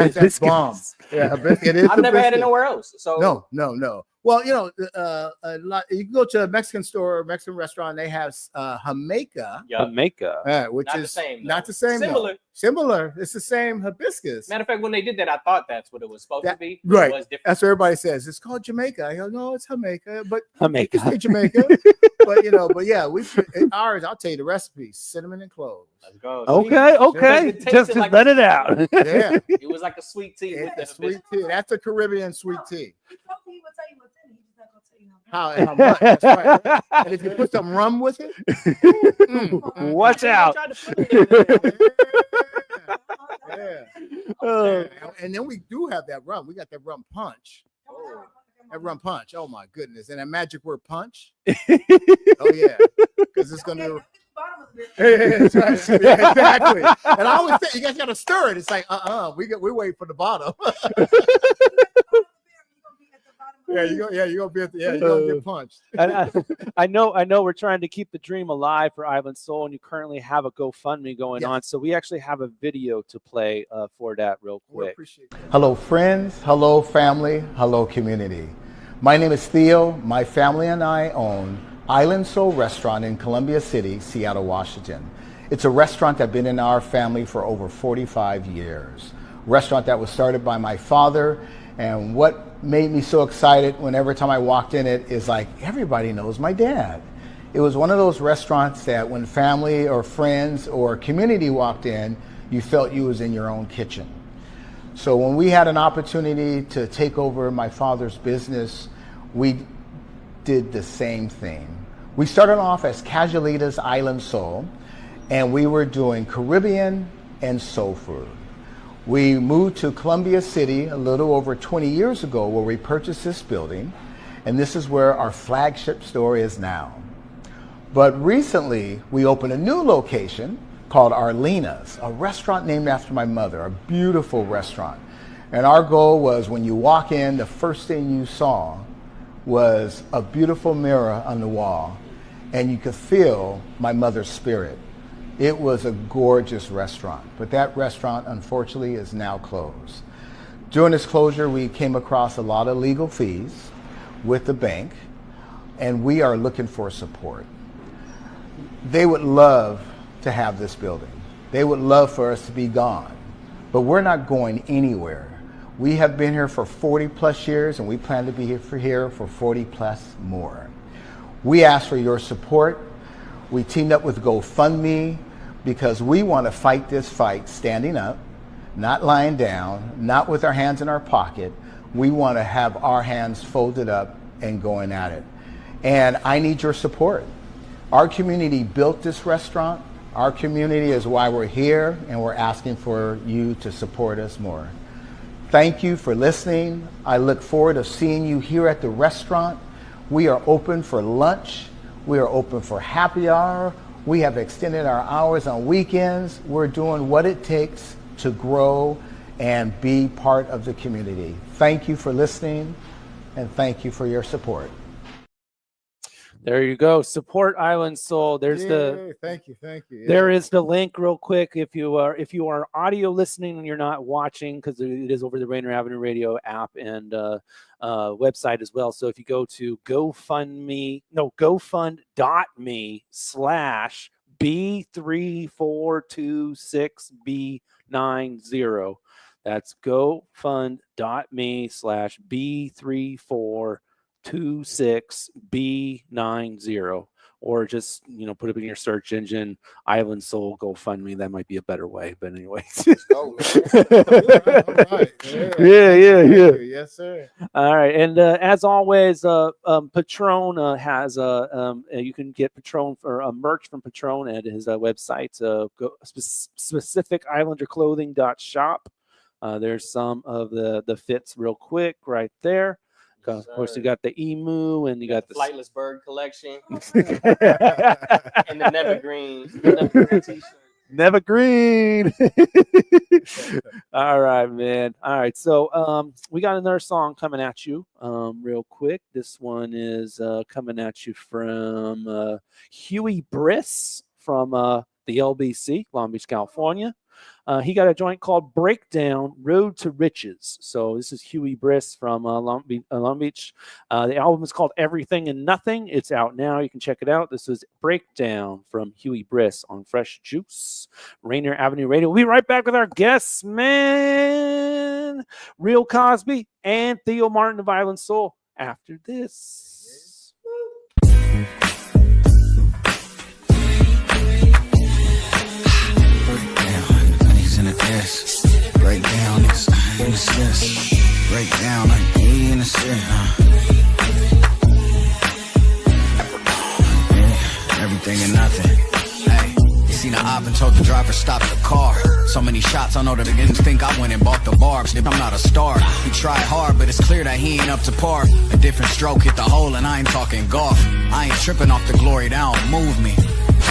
that's bomb. Yeah, it is. I've never had it hibiscus. nowhere else. So No. Well, a lot. You can go to a Mexican store, Mexican restaurant. They have Jamaica. Jamaica. Which Not the is same, not though. the same. though. Similar. Similar. It's the same hibiscus. Matter of fact, when they did that, I thought that's what it was supposed to be. Right. It was different. That's what everybody says. It's called Jamaica. I go, no, it's Jamaica, but Jamaica. you can say Jamaica. but yeah, ours. I'll tell you the recipe: cinnamon and cloves. Let's go. Okay. It tasted Just like let it out. Yeah, It was like a sweet tea. with the it's sweet tea. That's a Caribbean sweet tea. He would tell you what's in it. He's just not gonna tell you how How much. much? That's right. And if you put some rum with it, Watch out. Yeah. And then we do have that rum. We got that rum punch. That rum punch. Oh my goodness. And that magic word punch. Oh yeah. Because it's gonna Yeah, that's right. Yeah, exactly. And I always say you guys gotta stir it. It's like we wait for the bottom. You're gonna get punched. And I know we're trying to keep the dream alive for Island Soul, and you currently have a GoFundMe going on. So we actually have a video to play for that real quick. Hello, friends. Hello, family. Hello, community. My name is Theo. My family and I own Island Soul Restaurant in Columbia City, Seattle, Washington. It's a restaurant that's been in our family for over 45 years. Restaurant that was started by my father. And what made me so excited whenever time I walked in it is like everybody knows my dad. It was one of those restaurants that when family or friends or community walked in, you felt you was in your own kitchen. So when we had an opportunity to take over my father's business, we did the same thing. We started off as Casualita's Island Soul, and we were doing Caribbean and soul food. We moved to Columbia City a little over 20 years ago where we purchased this building, and this is where our flagship store is now. But recently, we opened a new location called Arlena's, a restaurant named after my mother, a beautiful restaurant. And our goal was when you walk in, the first thing you saw was a beautiful mirror on the wall, and you could feel my mother's spirit. It was a gorgeous restaurant, but that restaurant, unfortunately, is now closed. During this closure, we came across a lot of legal fees with the bank, and we are looking for support. They would love to have this building. They would love for us to be gone, but we're not going anywhere. We have been here for 40 plus years, and we plan to be here for 40 plus more. We ask for your support. We teamed up with GoFundMe because we want to fight this fight standing up, not lying down, not with our hands in our pocket. We want to have our hands folded up and going at it. And I need your support. Our community built this restaurant. Our community is why we're here, and we're asking for you to support us more. Thank you for listening. I look forward to seeing you here at the restaurant. We are open for lunch. We are open for happy hour. We have extended our hours on weekends. We're doing what it takes to grow and be part of the community. Thank you for listening, and thank you for your support. There you go. Support Island Soul. There's the thank you. Yeah. There is the link real quick. If you are audio listening and you're not watching, because it is over the Rainier Avenue Radio app and website as well. So if you go to GoFundMe.me/B3426B90. That's GoFund.me/B3426B90, or just put it in your search engine, Island Soul GoFundMe. That might be a better way, but anyways. All right. Yeah. Yes, sir. All right, and as always, Patron has you can get Patron for merch from Patron at his website, specificislanderclothing.shop. There's some of the fits real quick right there. Of course, you got the emu, and you got the Flightless Bird collection, and the Never Green t-shirt. Never Green. All right, man. All right, so we got another song coming at you real quick. This one is coming at you from Huey Briss from the LBC, Long Beach, California. He got a joint called Breakdown, Road to Riches. So this is Huey Briss from Long Beach. The album is called Everything and Nothing. It's out now. You can check it out. This is Breakdown from Huey Briss on Fresh Juice, Rainier Avenue Radio. We'll be right back with our guests, man. Real Kozby and Theo Martin of Island Soul after this. Break down this in the stress. Break down like 80 in the shit. Everything and nothing. Hey, you seen the op and told the driver stop the car. So many shots, I know that they didn't think I went and bought the barbs. I'm not a star. He tried hard, but it's clear that he ain't up to par. A different stroke hit the hole, and I ain't talking golf. I ain't tripping off the glory, that don't move me.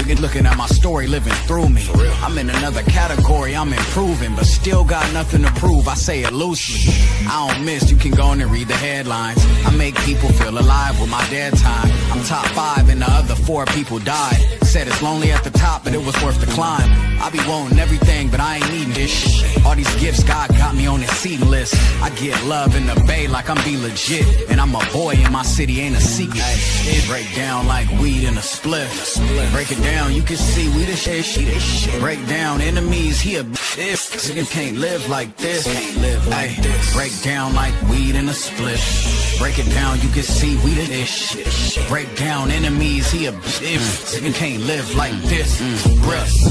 Niggas looking at my story, living through me. I'm in another category, I'm improving, but still got nothing to prove. I say it loosely. I don't miss, you can go in and read the headlines. I make people feel alive with my dead time. I'm top 5 and the other 4 people died. Said it's lonely at the top, but it was worth the climb. I be wanting everything, but I ain't needing this shit. All these gifts, God got me on his seating list. I get love in the bay like I'm be legit. And I'm a boy in my city, ain't a secret. It break down like weed in a spliff. Break it down, you can see we the shit. Break down enemies, he a bitch. You can't live like this. Break down like weed in a spliff. Break it down, you can see we the shit. Break down enemies, he a bitch. You can't live like this.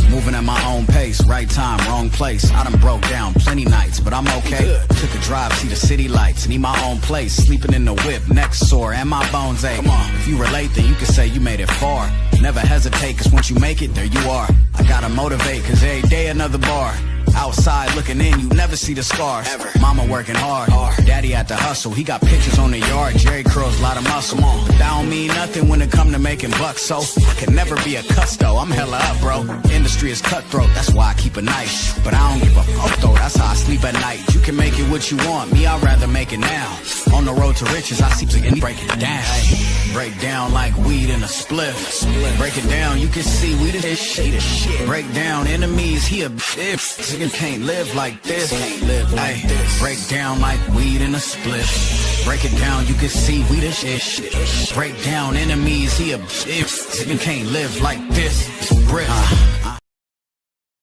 Moving at my own pace, right time, wrong place. I done broke down plenty nights, but I'm okay. Took a drive, see the city lights, need my own place. Sleeping in the whip, neck sore, and my bones ache. If you relate, then you can say you made it far. Never hesitate, cause once you make it, there you are. I gotta motivate, cause every day another bar. Outside looking in, you never see the scars. Mama working hard, daddy at the hustle. He got pictures on the yard, Jerry curls, lot of muscle. But that don't mean nothing when it come to making bucks. So I can never be a custo, I'm hella up, bro. Industry is cutthroat, that's why I keep a knife. But I don't give a fuck though, that's how I sleep at night. You can make it with what you want. Me, I'd rather make it now. On the road to riches, I see and break it down. Break down like weed in a spliff. Break it down, you can see we the shit. Break down enemies, he a bitch. You can't live like this. Break down like weed in a spliff. Break it down, you can see we the shit. Break down enemies, he a bitch. You can't live like this.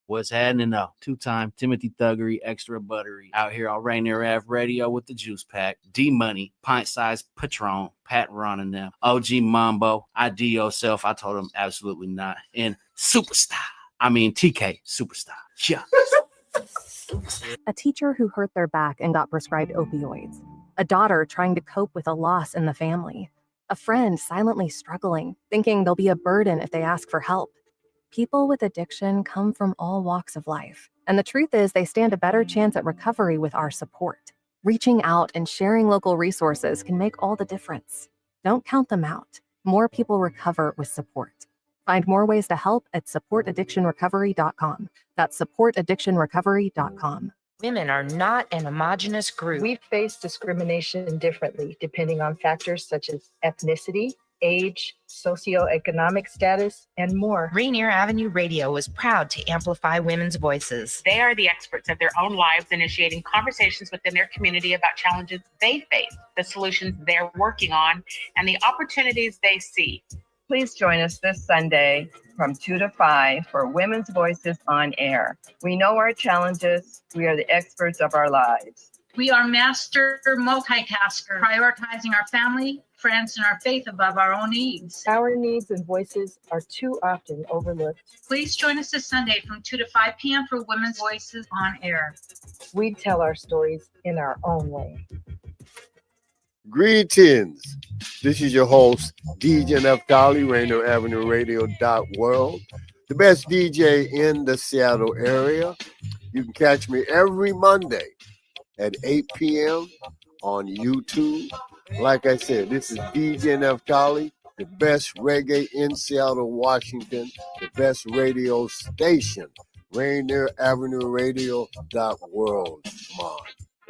What's happening though? Two-time Timothy Thuggery, extra buttery. Out here on Rainier Ave Radio with the Juice Pack. D-Money, pint-sized Patron, Pat Ron and them. OG Mambo, ID yourself. I told him absolutely not. And Superstar. I mean TK, Superstar. Yeah. A teacher who hurt their back and got prescribed opioids. A daughter trying to cope with a loss in the family. A friend silently struggling, thinking they'll be a burden if they ask for help. People with addiction come from all walks of life, and the truth is they stand a better chance at recovery with our support. Reaching out and sharing local resources can make all the difference. Don't count them out. More people recover with support. Find more ways to help at supportaddictionrecovery.com. That's supportaddictionrecovery.com. Women are not an homogenous group. We face discrimination differently depending on factors such as ethnicity, age, socioeconomic status, and more. Rainier Avenue Radio is proud to amplify women's voices. They are the experts of their own lives, initiating conversations within their community about challenges they face, the solutions they're working on, and the opportunities they see. Please join us this Sunday from 2 to 5 for Women's Voices on Air. We know our challenges. We are the experts of our lives. We are master multitaskers, prioritizing our family, friends, and our faith above our own needs. Our needs and voices are too often overlooked. Please join us this Sunday from 2 to 5 p.m. for Women's Voices on Air. We tell our stories in our own way. Greetings. This is your host, DJ Neftali, Rainier Avenue Radio.world, the best DJ in the Seattle area. You can catch me every Monday at 8 p.m. on YouTube. Like I said, this is DJ Neftali, the best reggae in Seattle, Washington, the best radio station, Rainier Avenue Radio.world. Come on,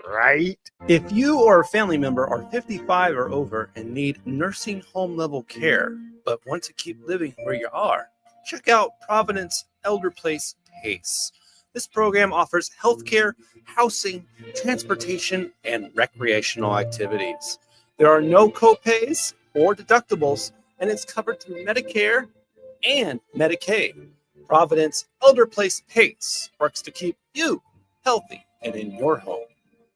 right? If you or a family member are 55 or over and need nursing home level care, but want to keep living where you are, check out Providence Elder Place PACE. This program offers healthcare, housing, transportation, and recreational activities. There are no copays or deductibles, and it's covered through Medicare and Medicaid. Providence Elder Place PACE works to keep you healthy and in your home.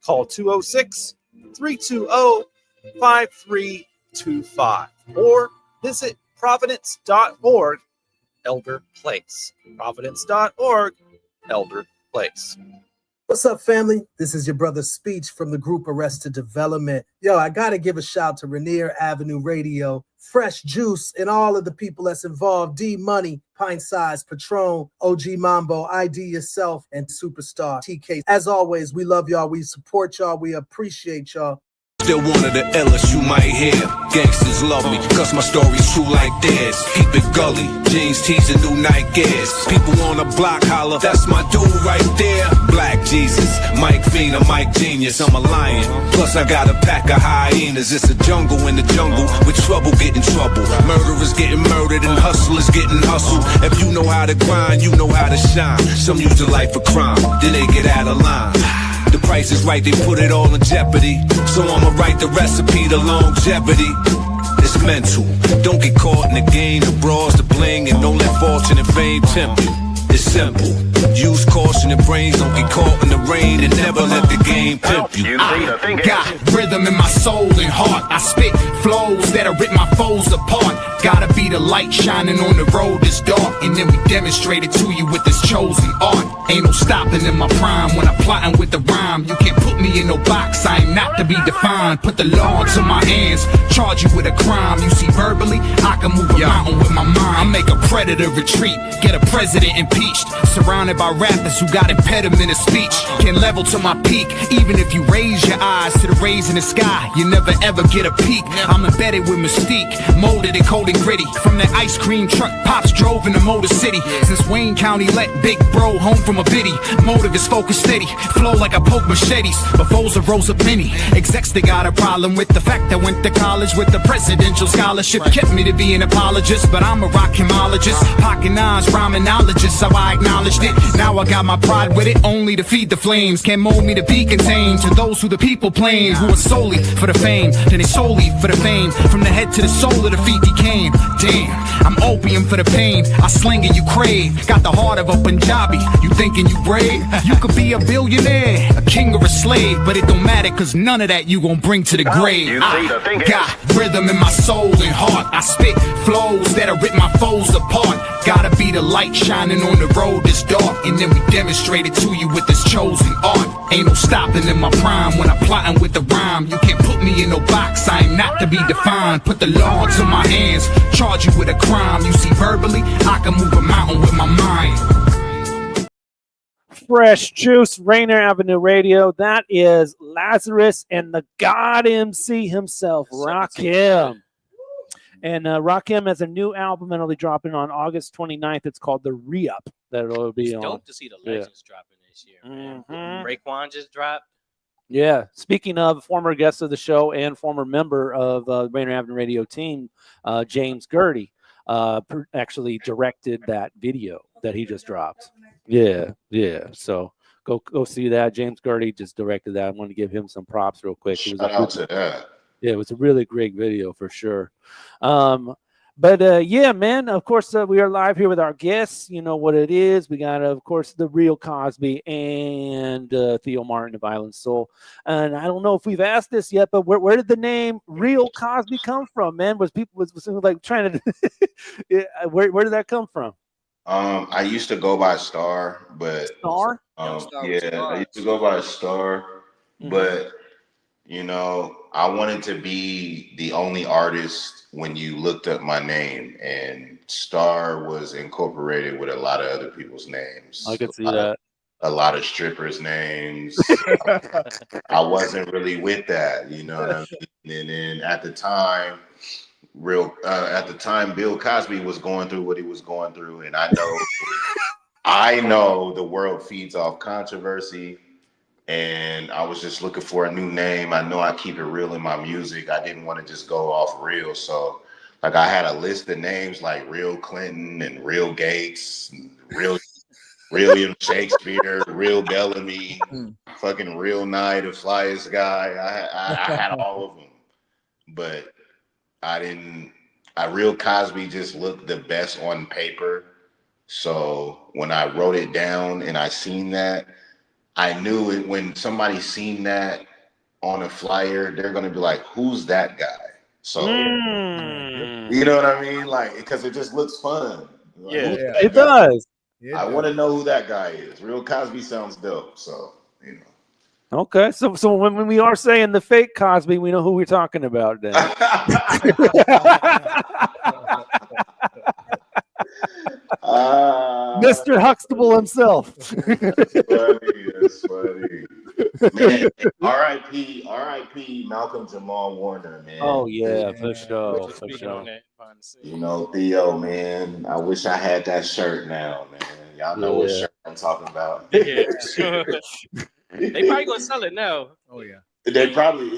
Call 206-320-5325 or visit providence.org Elder Place. Providence.org Elder Place. What's up, family? This is your brother Speech from the group Arrested Development. Yo, I got to give a shout to Rainier Avenue Radio, Fresh Juice, and all of the people that's involved. D-Money, Pint Size, Patron, OG Mambo, ID Yourself, and Superstar TK. As always, we love y'all. We support y'all. We appreciate y'all. Still one of the illest you might hear. Gangsters love me, cause my story's true like theirs. Keep it gully, jeans, tees, and new Nike Airs. People on the block holler, that's my dude right there. Black Jesus, Mike Fiend, a Mike Genius, I'm a lion. Plus I got a pack of hyenas. It's a jungle in the jungle, with trouble getting trouble. Murderers getting murdered and hustlers getting hustled. If you know how to grind, you know how to shine. Some use the life of crime, then they get out of line. The price is right, they put it all in jeopardy. So I'ma write the recipe to longevity. It's mental, don't get caught in the game. The bras, the bling, and don't let fortune and fame tempt you. It's simple, use caution and brains. Don't get caught in the rain and never let the game pimp you. I got rhythm in my soul and heart. I spit flows that'll rip my foes apart. Gotta be the light shining on the road that's dark, and then we demonstrate it to you with this chosen art. Ain't no stopping in my prime when I'm plotting with the rhyme. You can't put me in no box, I ain't not to be defined. Put the law into my hands, charge you with a crime. You see, verbally, I can move a mountain with my mind. I make a predator retreat, get a president impeached, surrounded surrounded by rappers who got impediment of speech. Can't level to my peak, even if you raise your eyes to the rays in the sky. You never ever get a peek. I'm embedded with mystique, molded and cold and gritty. From that ice cream truck Pops drove in the Motor City. Since Wayne County let Big Bro home from a biddy. Motive is focused steady, flow like I poke machetes. But foes are rose a penny. Execs, they got a problem with the fact I went to college with the presidential scholarship. Kept me to be an apologist, but I'm a rock hymologist. Pocket nines, rhymingologist, so I acknowledged it. Now I got my pride with it, only to feed the flames. Can't mold me to be contained to those who the people blame, who are solely for the fame, then they solely for the fame. From the head to the soul of the feet he came. Damn, I'm opium for the pain. I sling it, you crave. Got the heart of a Punjabi. You thinking you brave? You could be a billionaire, a king or a slave, but it don't matter, cause none of that you gon' bring to the grave. I got rhythm in my soul and heart. I spit flows that'll rip my foes apart. Gotta be the light shining on the road that's dark, and then we demonstrate it to you with this chosen art. Ain't no stopping in my prime when I'm plotting with the rhyme. You can't put me in no box, I am not to be defined. Put the law into my hands, charge you with a crime. You see, verbally, I can move a mountain with my mind. Fresh Juice, Rainier Avenue Radio. That is Lazarus and the God MC himself, Rakim. And Rakim has a new album that'll be dropping on August 29th. It's called The Re-Up. That'll be It's on. dope to see the legends dropping this year, man. Raekwon just dropped. Yeah. Speaking of former guest of the show and former member of Rainier Avenue Radio team, James Gertie, actually directed that video that he just dropped. Yeah. So go see that. James Gertie just directed that. I want to give him some props real quick. Shout out to that. Yeah, it was a really great video for sure. But yeah, man, of course, we are live here with our guests. You know what it is. We got, of course, the real Kozby and Theo Martin of Island Soul. And I don't know if we've asked this yet, but where did the name Real Kozby come from, man? Was like trying to where did that come from? I used to go by Star, but Star? Yeah, I used to go by Star, but you know, I wanted to be the only artist when you looked up my name, and Star was incorporated with a lot of other people's names. I could see that. A lot of strippers' names. I wasn't really with that, you know what I mean? And then at the time, Bill Kozby was going through what he was going through, and I know the world feeds off controversy. And I was just looking for a new name. I know I keep it real in my music. I didn't want to just go off real. So like I had a list of names like Real Clinton and Real Gates, and Real William Shakespeare, Real Bellamy, fucking Real Nye, the flyest guy. I had all of them. But Real Kozby just looked the best on paper. So when I wrote it down and I seen that, I knew it when somebody seen that on a flyer, they're gonna be like, "Who's that guy?" So you know what I mean, like because it just looks fun. Like, it does. I want to know who that guy is. Real Kozby sounds dope, so you know. Okay, so when we are saying the fake Kozby, we know who we're talking about then. Mr. Huxtable himself. That's funny. Man, R.I.P. Malcolm Jamal Warner, man. Oh yeah, for sure. You know, Theo, man. I wish I had that shirt now, man. Y'all know what shirt I'm talking about. Yeah, sure. They probably gonna sell it now. Oh yeah. It'll probably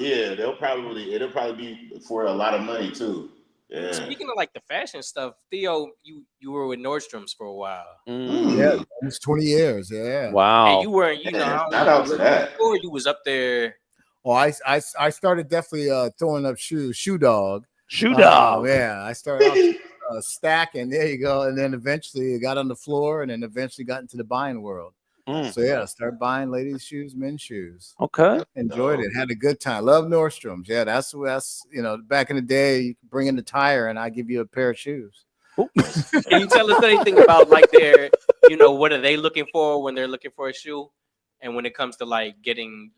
be for a lot of money too. Yeah. Speaking of like the fashion stuff, Theo, you were with Nordstrom's for a while. Yeah, almost 20 years. Yeah. Wow. And you were, shout out to that. Before you was up there. Oh, I started definitely throwing up shoes. Shoe Dog. Yeah, I started off stacking. There you go, and then eventually it got on the floor, and then eventually got into the buying world. So yeah, I started buying ladies' shoes, men's shoes. Okay, enjoyed it, had a good time. Love Nordstrom's. Yeah, that's back in the day, you could bring in the tire, and I give you a pair of shoes. Can you tell us anything about like their, what are they looking for when they're looking for a shoe, and when it comes to like getting,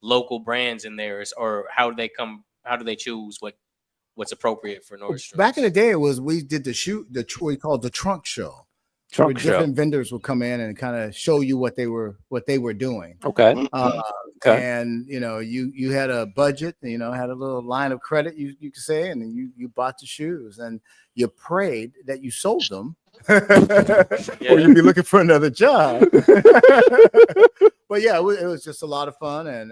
local brands in theirs, or how do they choose what's appropriate for Nordstrom? Back in the day, we did what we called the trunk show. Trunk where show. different vendors would come in and kind of show you what they were doing. Okay. Okay. And you had a budget, had a little line of credit, you could say, and then you bought the shoes and you prayed that you sold them, or you'd be looking for another job. But yeah, it was just a lot of fun, and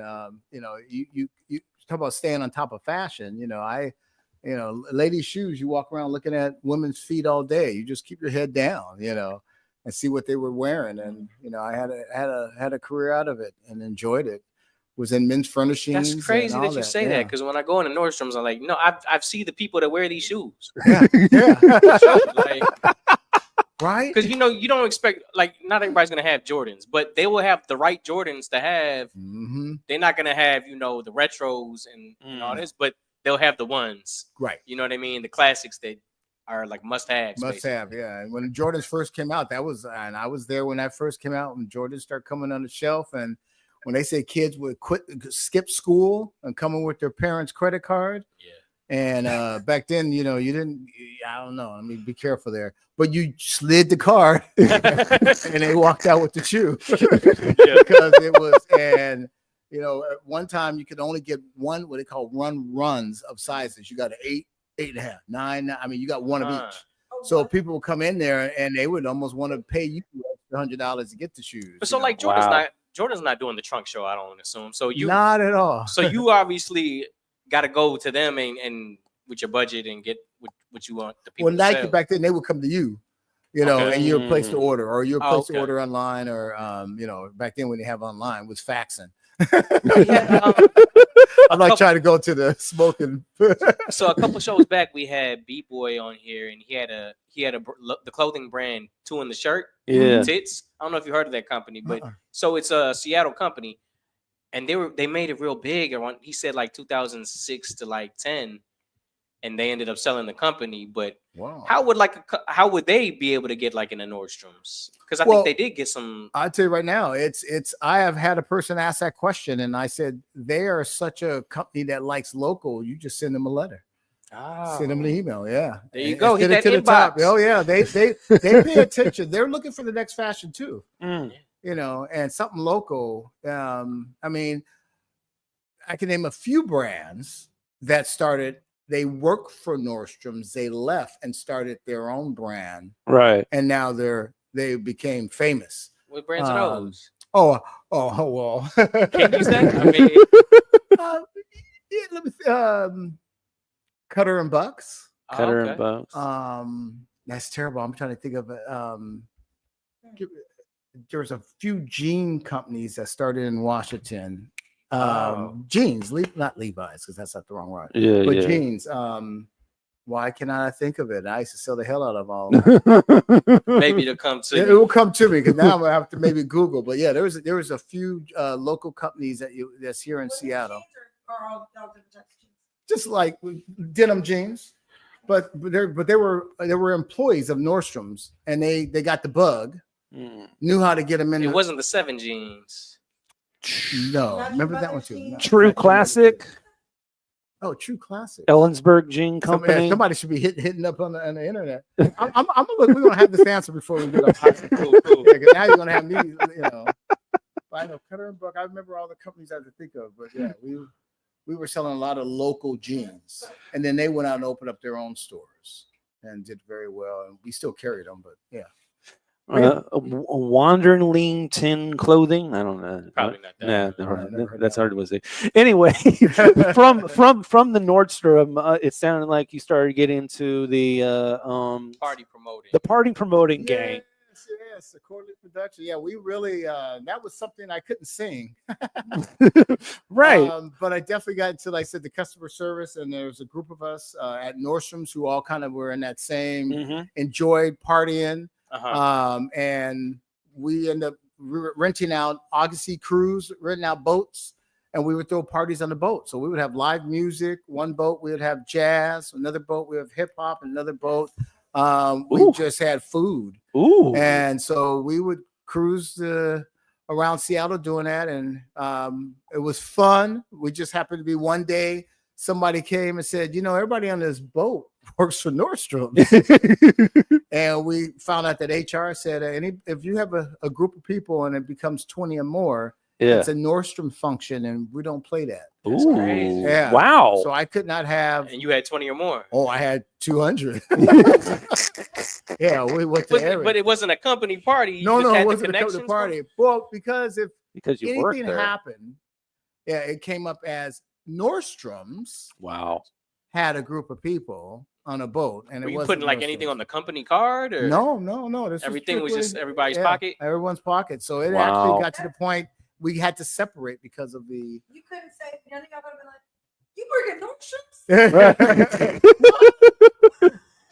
you talk about staying on top of fashion. Ladies' shoes, you walk around looking at women's feet all day. You just keep your head down, and see what they were wearing. And I had a career out of it and enjoyed it. Was in men's furnishings. That's crazy and that all you say that, because when I go into Nordstrom's, I'm like, no, I've seen the people that wear these shoes. Yeah. Like, right? Because you don't expect, like, not everybody's gonna have Jordans, but they will have the right Jordans to have. Mm-hmm. They're not gonna have the retros and all this, but they'll have the ones. Right. You know what I mean? The classics that are like must-haves. Must have, yeah. And when Jordans first came out, and I was there when that first came out, when Jordans started coming on the shelf, and when they say kids would skip school and coming with their parents' credit card. Yeah. And back then, you didn't, I don't know. I mean, be careful there. But you slid the card and they walked out with the shoe. Because it was, and at one time you could only get one, what they call runs of sizes. You got an 8, 8.5, 9. I mean, you got one of each. So people would come in there and they would almost want to pay you $100 to get the shoes. But so like Jordan's not doing the trunk show, I don't assume. So you not at all. So you obviously got to go to them and with your budget and get what you want the people. Well, Nike back then they would come to you, and you're placed to order, or you're placed to order online, or back then when they have online was faxing. I'm not trying to go to the smoking. So a couple shows back, we had B-Boy on here, and he had the clothing brand Two in the Shirt. Yeah. Tits. I don't know if you heard of that company, but so it's a Seattle company, and they made it real big around. He said like 2006 to like 10, and they ended up selling the company. But how would they be able to get like in the Nordstrom's? Because I think they did get some. I'll tell you right now, I have had a person ask that question, and I said they are such a company that likes local. You just send them a letter. Send them an email. Yeah, there you go. Hit that to the inbox. top. Oh yeah, they pay attention. They're looking for the next fashion too. And something local. I mean, I can name a few brands that started. They worked for Nordstrom's. They left and started their own brand. Right. And now they became famous. What brands are those? Oh well. Can you say? I mean, let me see. Cutter and Bucks. Cutter and Bucks. That's terrible. I'm trying to think of it. There's a few jean companies that started in Washington. Jeans, not Levi's, because that's not the wrong word. Yeah, but yeah. jeans. Why cannot I think of it? I used to sell the hell out of all of them. Maybe it'll come to it will come to me, because now I'm gonna have to maybe Google. But yeah, there was a few local companies that's here in Seattle. Just like denim jeans, but they were employees of Nordstrom's, and they got the bug, knew how to get them in. It wasn't the 7 jeans. No, remember that one too. No. True Classic. Oh, True Classic. Ellensburg Jean Company. Somebody should be hitting up on the internet. We're gonna have this answer before we get up. Cool. Yeah, now you're gonna have me. I know Cutter and Buck. I remember all the companies I had to think of, but yeah, we were selling a lot of local jeans, and then they went out and opened up their own stores and did very well. And we still carry them, but yeah. Wandering Tin Clothing. I don't know. Probably not that. Nah, that's hard to say. Anyway, from the Nordstrom, it sounded like you started getting into the party promoting. The party promoting gang. Yes, the quarterly production. Yeah, we really that was something I couldn't sing. Right. But I definitely got into, like I said, the customer service, and there was a group of us at Nordstrom's who all kind of were in that same enjoyed partying. And we ended up renting out Odyssey Cruise, renting out boats, and we would throw parties on the boat. So we would have live music. One boat we would have jazz, another boat we would have hip hop, another boat we just had food. And so we would cruise around Seattle doing that, and it was fun. We just happened to be one day somebody came and said, everybody on this boat works for Nordstrom. And we found out that HR said, if you have a group of people and it becomes 20 or more, it's a Nordstrom function, and we don't play that. That's crazy. Yeah. Wow. So I could not have. And you had 20 or more. Oh, I had 200. Yeah, we went to But it wasn't a company party. No, it wasn't a company party. Well, because if you worked anything there. happened, it came up as Nordstrom's. Wow. Had a group of people on a boat, and Were it you wasn't putting like Nordstrom's. anything on the company card? Or No. This everything was strictly- just everybody's yeah, pocket. Everyone's pocket. So it Wow. actually got to the point we had to separate because of the. You couldn't say, none of y'all would have been like, you work at Nordstrom's?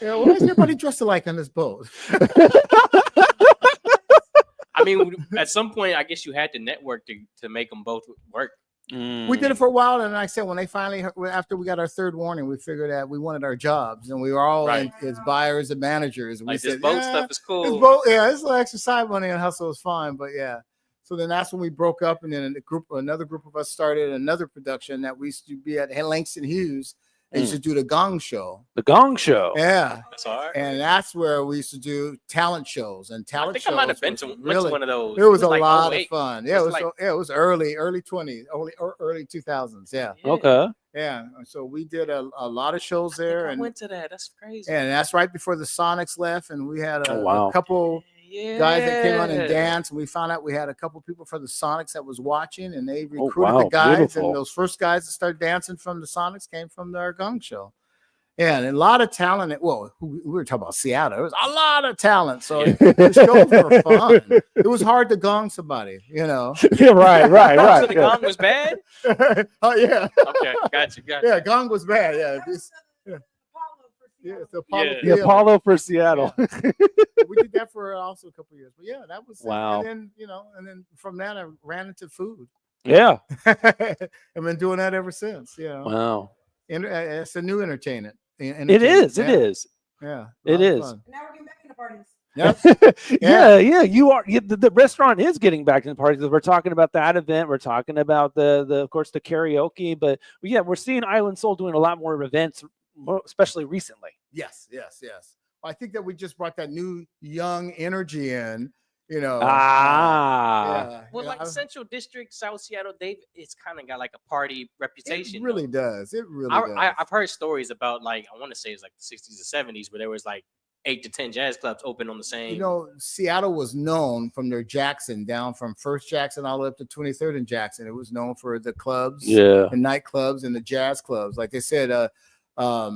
Yeah, why is everybody dressed alike on this boat? I mean, at some point, I guess you had to network to make them both work. We did it for a while, and like I said, when they finally, after we got our third warning, we figured out we wanted our jobs, and we were all Right. as buyers and managers. And Like, we this said, boat stuff is cool. This boat, this little extra side money and hustle is fine, but yeah. So then that's when we broke up, and then another group of us started another production that we used to be at Langston Hughes. They used to do the Gong Show. The Gong Show. Yeah. That's hard. And that's where we used to do talent shows. And talent I think shows I might have been was to went really, to one of those. It was a like lot of 08. fun. Yeah, It's it was early 20s, early 2000s. Yeah. Okay. Yeah. So we did a lot of shows there. I And went to that. That's crazy. and that's right before the Sonics left. And we had Oh, wow. a couple guys that came on and Yeah. danced. And we found out we had a couple people from the Sonics that was watching, and they Oh, recruited wow, the guys. beautiful. And those first guys that started dancing from the Sonics came from our Gong Show. Yeah, and a lot of talent. Well, we were talking about Seattle. There was a lot of talent. So the shows were fun. It was hard to gong somebody, you know. Yeah, right. So the gong was bad? Oh yeah. Okay, got you. Yeah, gong was bad. Yeah. It's Apollo. Yeah. The Apollo for Seattle. We did that for also a couple of years. But yeah, that was Wow. And then from that I ran into food. Yeah. I've been doing that ever since. You know. Wow. It's a new entertainment. It is. It is. Yeah. It is. Now we're getting back in the parties. Yep. Yeah. You are. The restaurant is getting back to the parties. We're talking about that event. We're talking about the of course the karaoke. But yeah, we're seeing Island Soul doing a lot more events, especially recently. Yes. Well, I think that we just brought that new young energy in. You know. Ah. Well, like Central District, South Seattle, it's kind of got like a party reputation. It really does. It really does. I've heard stories about like I want to say it's like the 60s or 70s where there was like 8 to 10 jazz clubs open on the same. You know, Seattle was known from their Jackson down from First Jackson all the way up to 23rd and Jackson. It was known for the clubs, Yeah. the nightclubs, and the jazz clubs. Like they said, not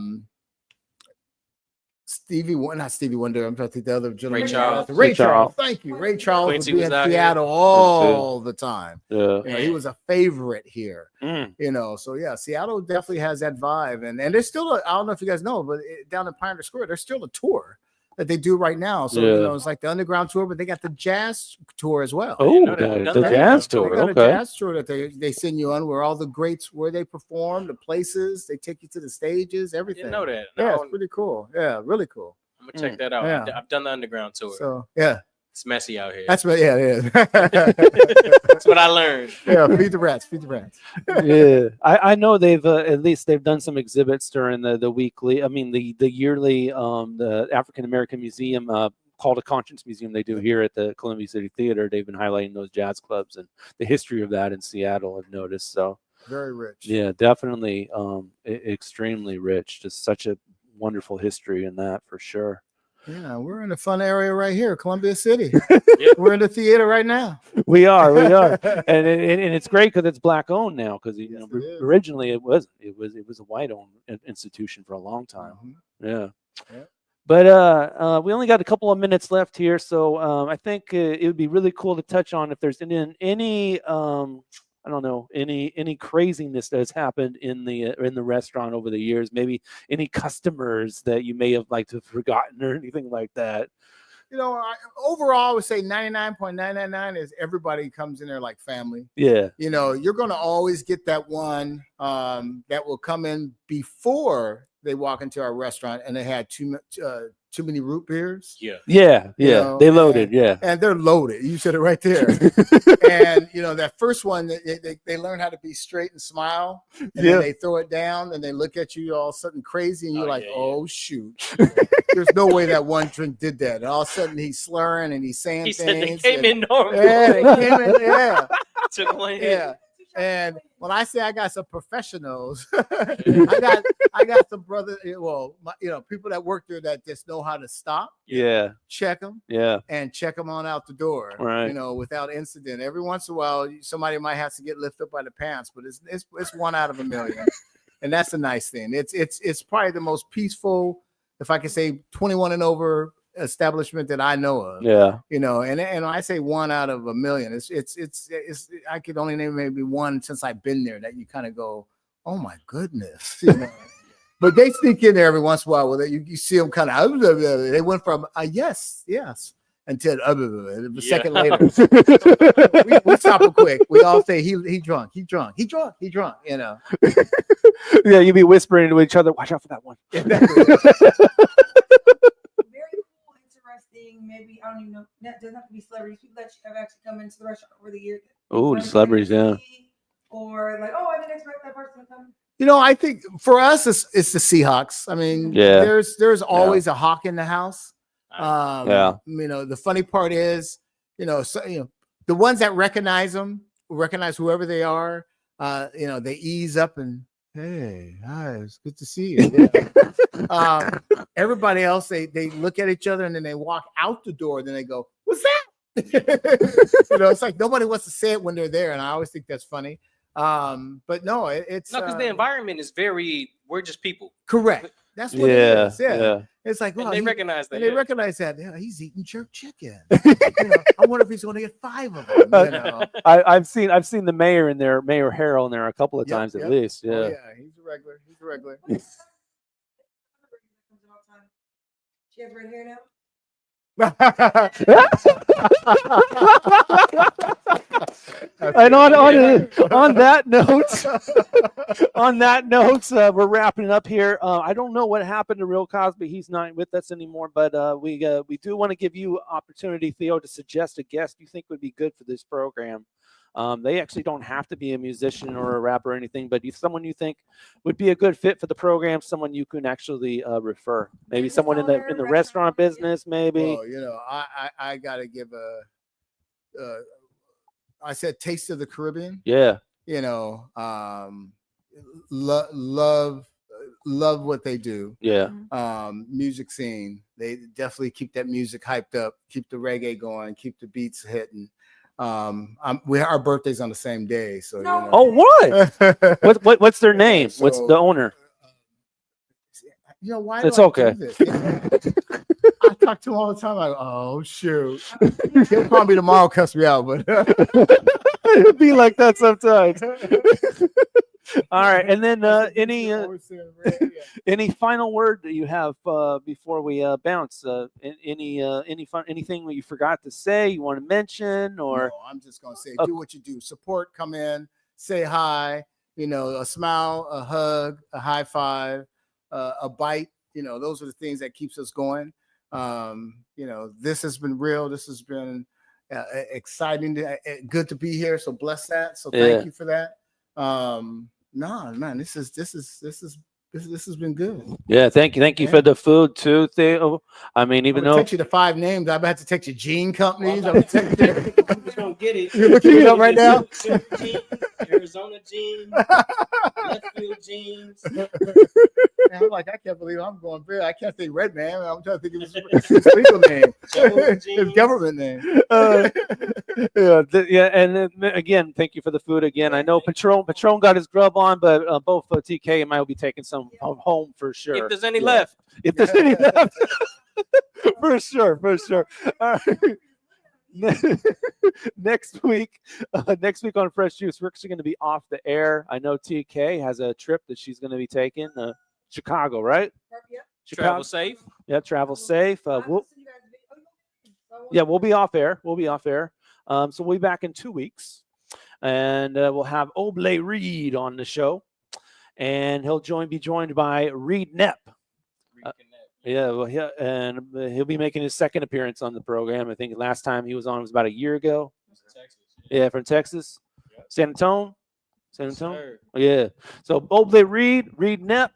Stevie Wonder. I'm trying to think the other gentleman. Ray Charles. Ray Charles. Thank you. Ray Charles Quincy would be was in out here. Seattle all the time. Yeah. You know, he was a favorite here. Mm. You know, so yeah, Seattle definitely has that vibe. And there's still I don't know if you guys know, but down in Pioneer Square, there's still a tour that they do right now. So Yeah. you know, it's like the underground tour, but they got the jazz tour as well. Oh, know that. the jazz They tour. got a Okay. jazz tour that they send you on where all the greats where they perform, the places, they take you to the stages, everything. Didn't know that. Yeah, No, it's pretty cool. Yeah, really cool. I'm gonna check that out. Yeah. I've done the underground tour. So yeah. It's messy out here. That's what, yeah, it is. That's what I learned. Yeah, feed the rats. Yeah, I know they've at least they've done some exhibits during the weekly. I mean the yearly the African American Museum called a Conscience Museum they do here at the Columbia City Theater. They've been highlighting those jazz clubs and the history of that in Seattle. I've noticed. So Very rich. yeah, definitely extremely rich. Just such a wonderful history in that for sure. Yeah, we're in a fun area right here, Columbia City. We're in the theater right now. We are, and it's great because it's black owned now. Because originally it wasn't. It was a white owned institution for a long time. Yeah. But we only got a couple of minutes left here, so I think it would be really cool to touch on if there's any I don't know any craziness that has happened in the restaurant over the years. Maybe any customers that you may have liked to have forgotten or anything like that. You know, overall, I would say 99.999 is everybody comes in there like family. Yeah. You know, you're going to always get that one that will come in before they walk into our restaurant and they had too too many root beers. Yeah. You know, They loaded. Yeah. And they're loaded. You said it right there. And you know, that first one, they learn how to be straight and smile. And then they throw it down and they look at you all sudden crazy, and you're oh shoot. There's no way that one drink did that. And all of a sudden he's slurring and he's saying He things. said they came in normal. Yeah, they came in, yeah. Took one hit. Yeah. And when I say I got some professionals, I got some brothers, well, people that work there that just know how to stop, check them, and check them on out the door, right. Without incident. Every once in a while, somebody might have to get lifted up by the pants, but it's one out of a million, and that's a nice thing. It's probably the most peaceful, if I can say, 21 and over establishment that I know of. And I say one out of a million. It's I could only name maybe one since I've been there that you kind of go, oh my goodness. But they sneak in there every once in a while. You see them kind of, they went from yes until a second later. we stop it quick. We all say he drunk. Yeah, you'd be whispering to each other, watch out for that one. Maybe I don't even know. That doesn't have to be celebrities. People that have actually come into the restaurant over the years. Oh, the celebrities, yeah. Or like, I didn't expect that person to come. I think for us, it's the Seahawks. I mean, there's always a hawk in the house. The funny part is, the ones that recognize whoever they are. They ease up and, hey, hi, it's good to see you. Everybody else, they look at each other and then they walk out the door. Then they go, "What's that?" It's like nobody wants to say it when they're there, and I always think that's funny. But no, it's because the environment is we're just people. Correct. That's what it is. Yeah. It's like, they recognize that. And they recognize that. Yeah, he's eating jerk chicken. I wonder if he's going to get 5 of them. I've seen the mayor in there, Mayor Harrell in there a couple of times at least. Yeah. Oh, yeah, he's a regular. She has red hair now. And on that note, we're wrapping it up here. I don't know what happened to Real Kozby. He's not with us anymore, but we do want to give you opportunity, Theo, to suggest a guest you think would be good for this program. They actually don't have to be a musician or a rapper or anything, but if someone you think would be a good fit for the program, someone you can actually refer. Maybe someone in the restaurant business, maybe. Well, I gotta give I said Taste of the Caribbean. Yeah. Love what they do. Yeah. Music scene. They definitely keep that music hyped up, keep the reggae going, keep the beats hitting. Our birthday's on the same day, so Oh, what? What's their name? What's the owner? Why? It's okay. I talk to him all the time. Like, oh shoot, he'll call me tomorrow, cuss me out, but it'd be like that sometimes. All right, and then any final word that you have before we bounce? Anything that you forgot to say you want to mention, or? No, I'm just gonna say, do what you do. Support, come in, say hi. A smile, a hug, a high five, a bite. Those are the things that keeps us going. This has been real. This has been exciting. Good to be here. So bless that. So thank you for that. No, man, this has been good. Yeah, thank you for the food too, Theo. I mean, even though text you the 5 names, I'm about to text you gene companies. I'm just gonna get it. You're looking it up right now. Arizona jeans, left field jeans. Man, I'm like, I can't believe I'm going big. I can't say Red Man. I'm trying to think of his legal name, his government name. And again, thank you for the food again. I know Patron got his grub on, but both TK and I will be taking some home for sure. If there's any left. If there's any left. For sure. All right. Next week on Fresh Juice, we're actually going to be off the air. I know TK has a trip that she's going to be taking, Chicago, right? Yeah. Chicago. Travel safe. Yeah, travel safe. We'll be off air. So we'll be back in 2 weeks, and we'll have Oblé Reed on the show, and he'll be joined by Reed Knepp. Yeah, well, and he'll be making his second appearance on the program. I think last time he was on was about a year ago. Yeah, from Texas, San Antonio. Yeah. So Oblé Reed Knepp,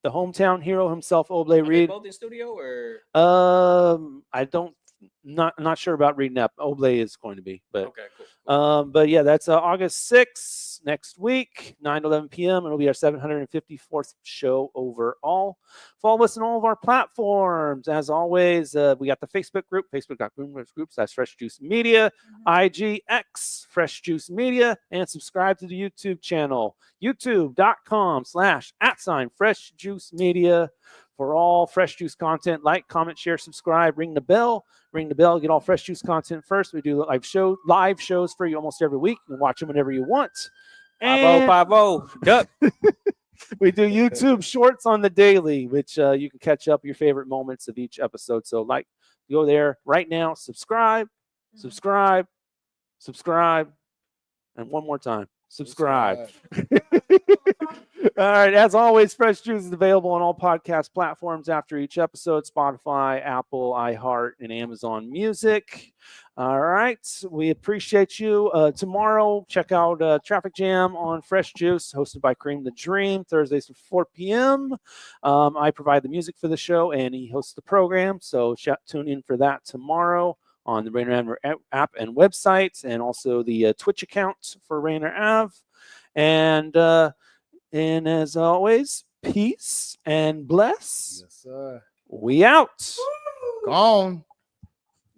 the hometown hero himself, Oblé Reed. Both in studio or? I don't. Not sure about Reed Knepp. Oblé is going to be, but Okay, cool. but yeah, that's August 6th next week, 9 to 11 p.m. It'll be our 754th show overall. Follow us on all of our platforms. As always, we got the Facebook group, facebook.com/Fresh Juice Media, IGX Fresh Juice Media, and subscribe to the YouTube channel, youtube.com/@Fresh Juice Media. For all Fresh Juice content, like, comment, share, subscribe, ring the bell. Ring the bell, get all Fresh Juice content first. We do live shows for you almost every week. You can watch them whenever you want. 5050. Duck. We do YouTube shorts on the daily, which you can catch up your favorite moments of each episode. So go there right now, subscribe, and one more time, subscribe. All right. As always, Fresh Juice is available on all podcast platforms after each episode: Spotify, Apple, iHeart, and Amazon Music. All right. We appreciate you. Tomorrow, check out Traffic Jam on Fresh Juice, hosted by Cream the Dream, Thursdays at 4 p.m. I provide the music for the show, and he hosts the program. So tune in for that tomorrow on the Rainer Avenue app and website, and also the Twitch account for Rainer Ave. And as always, peace and bless. Yes, sir. We out. Gone.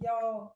Yo.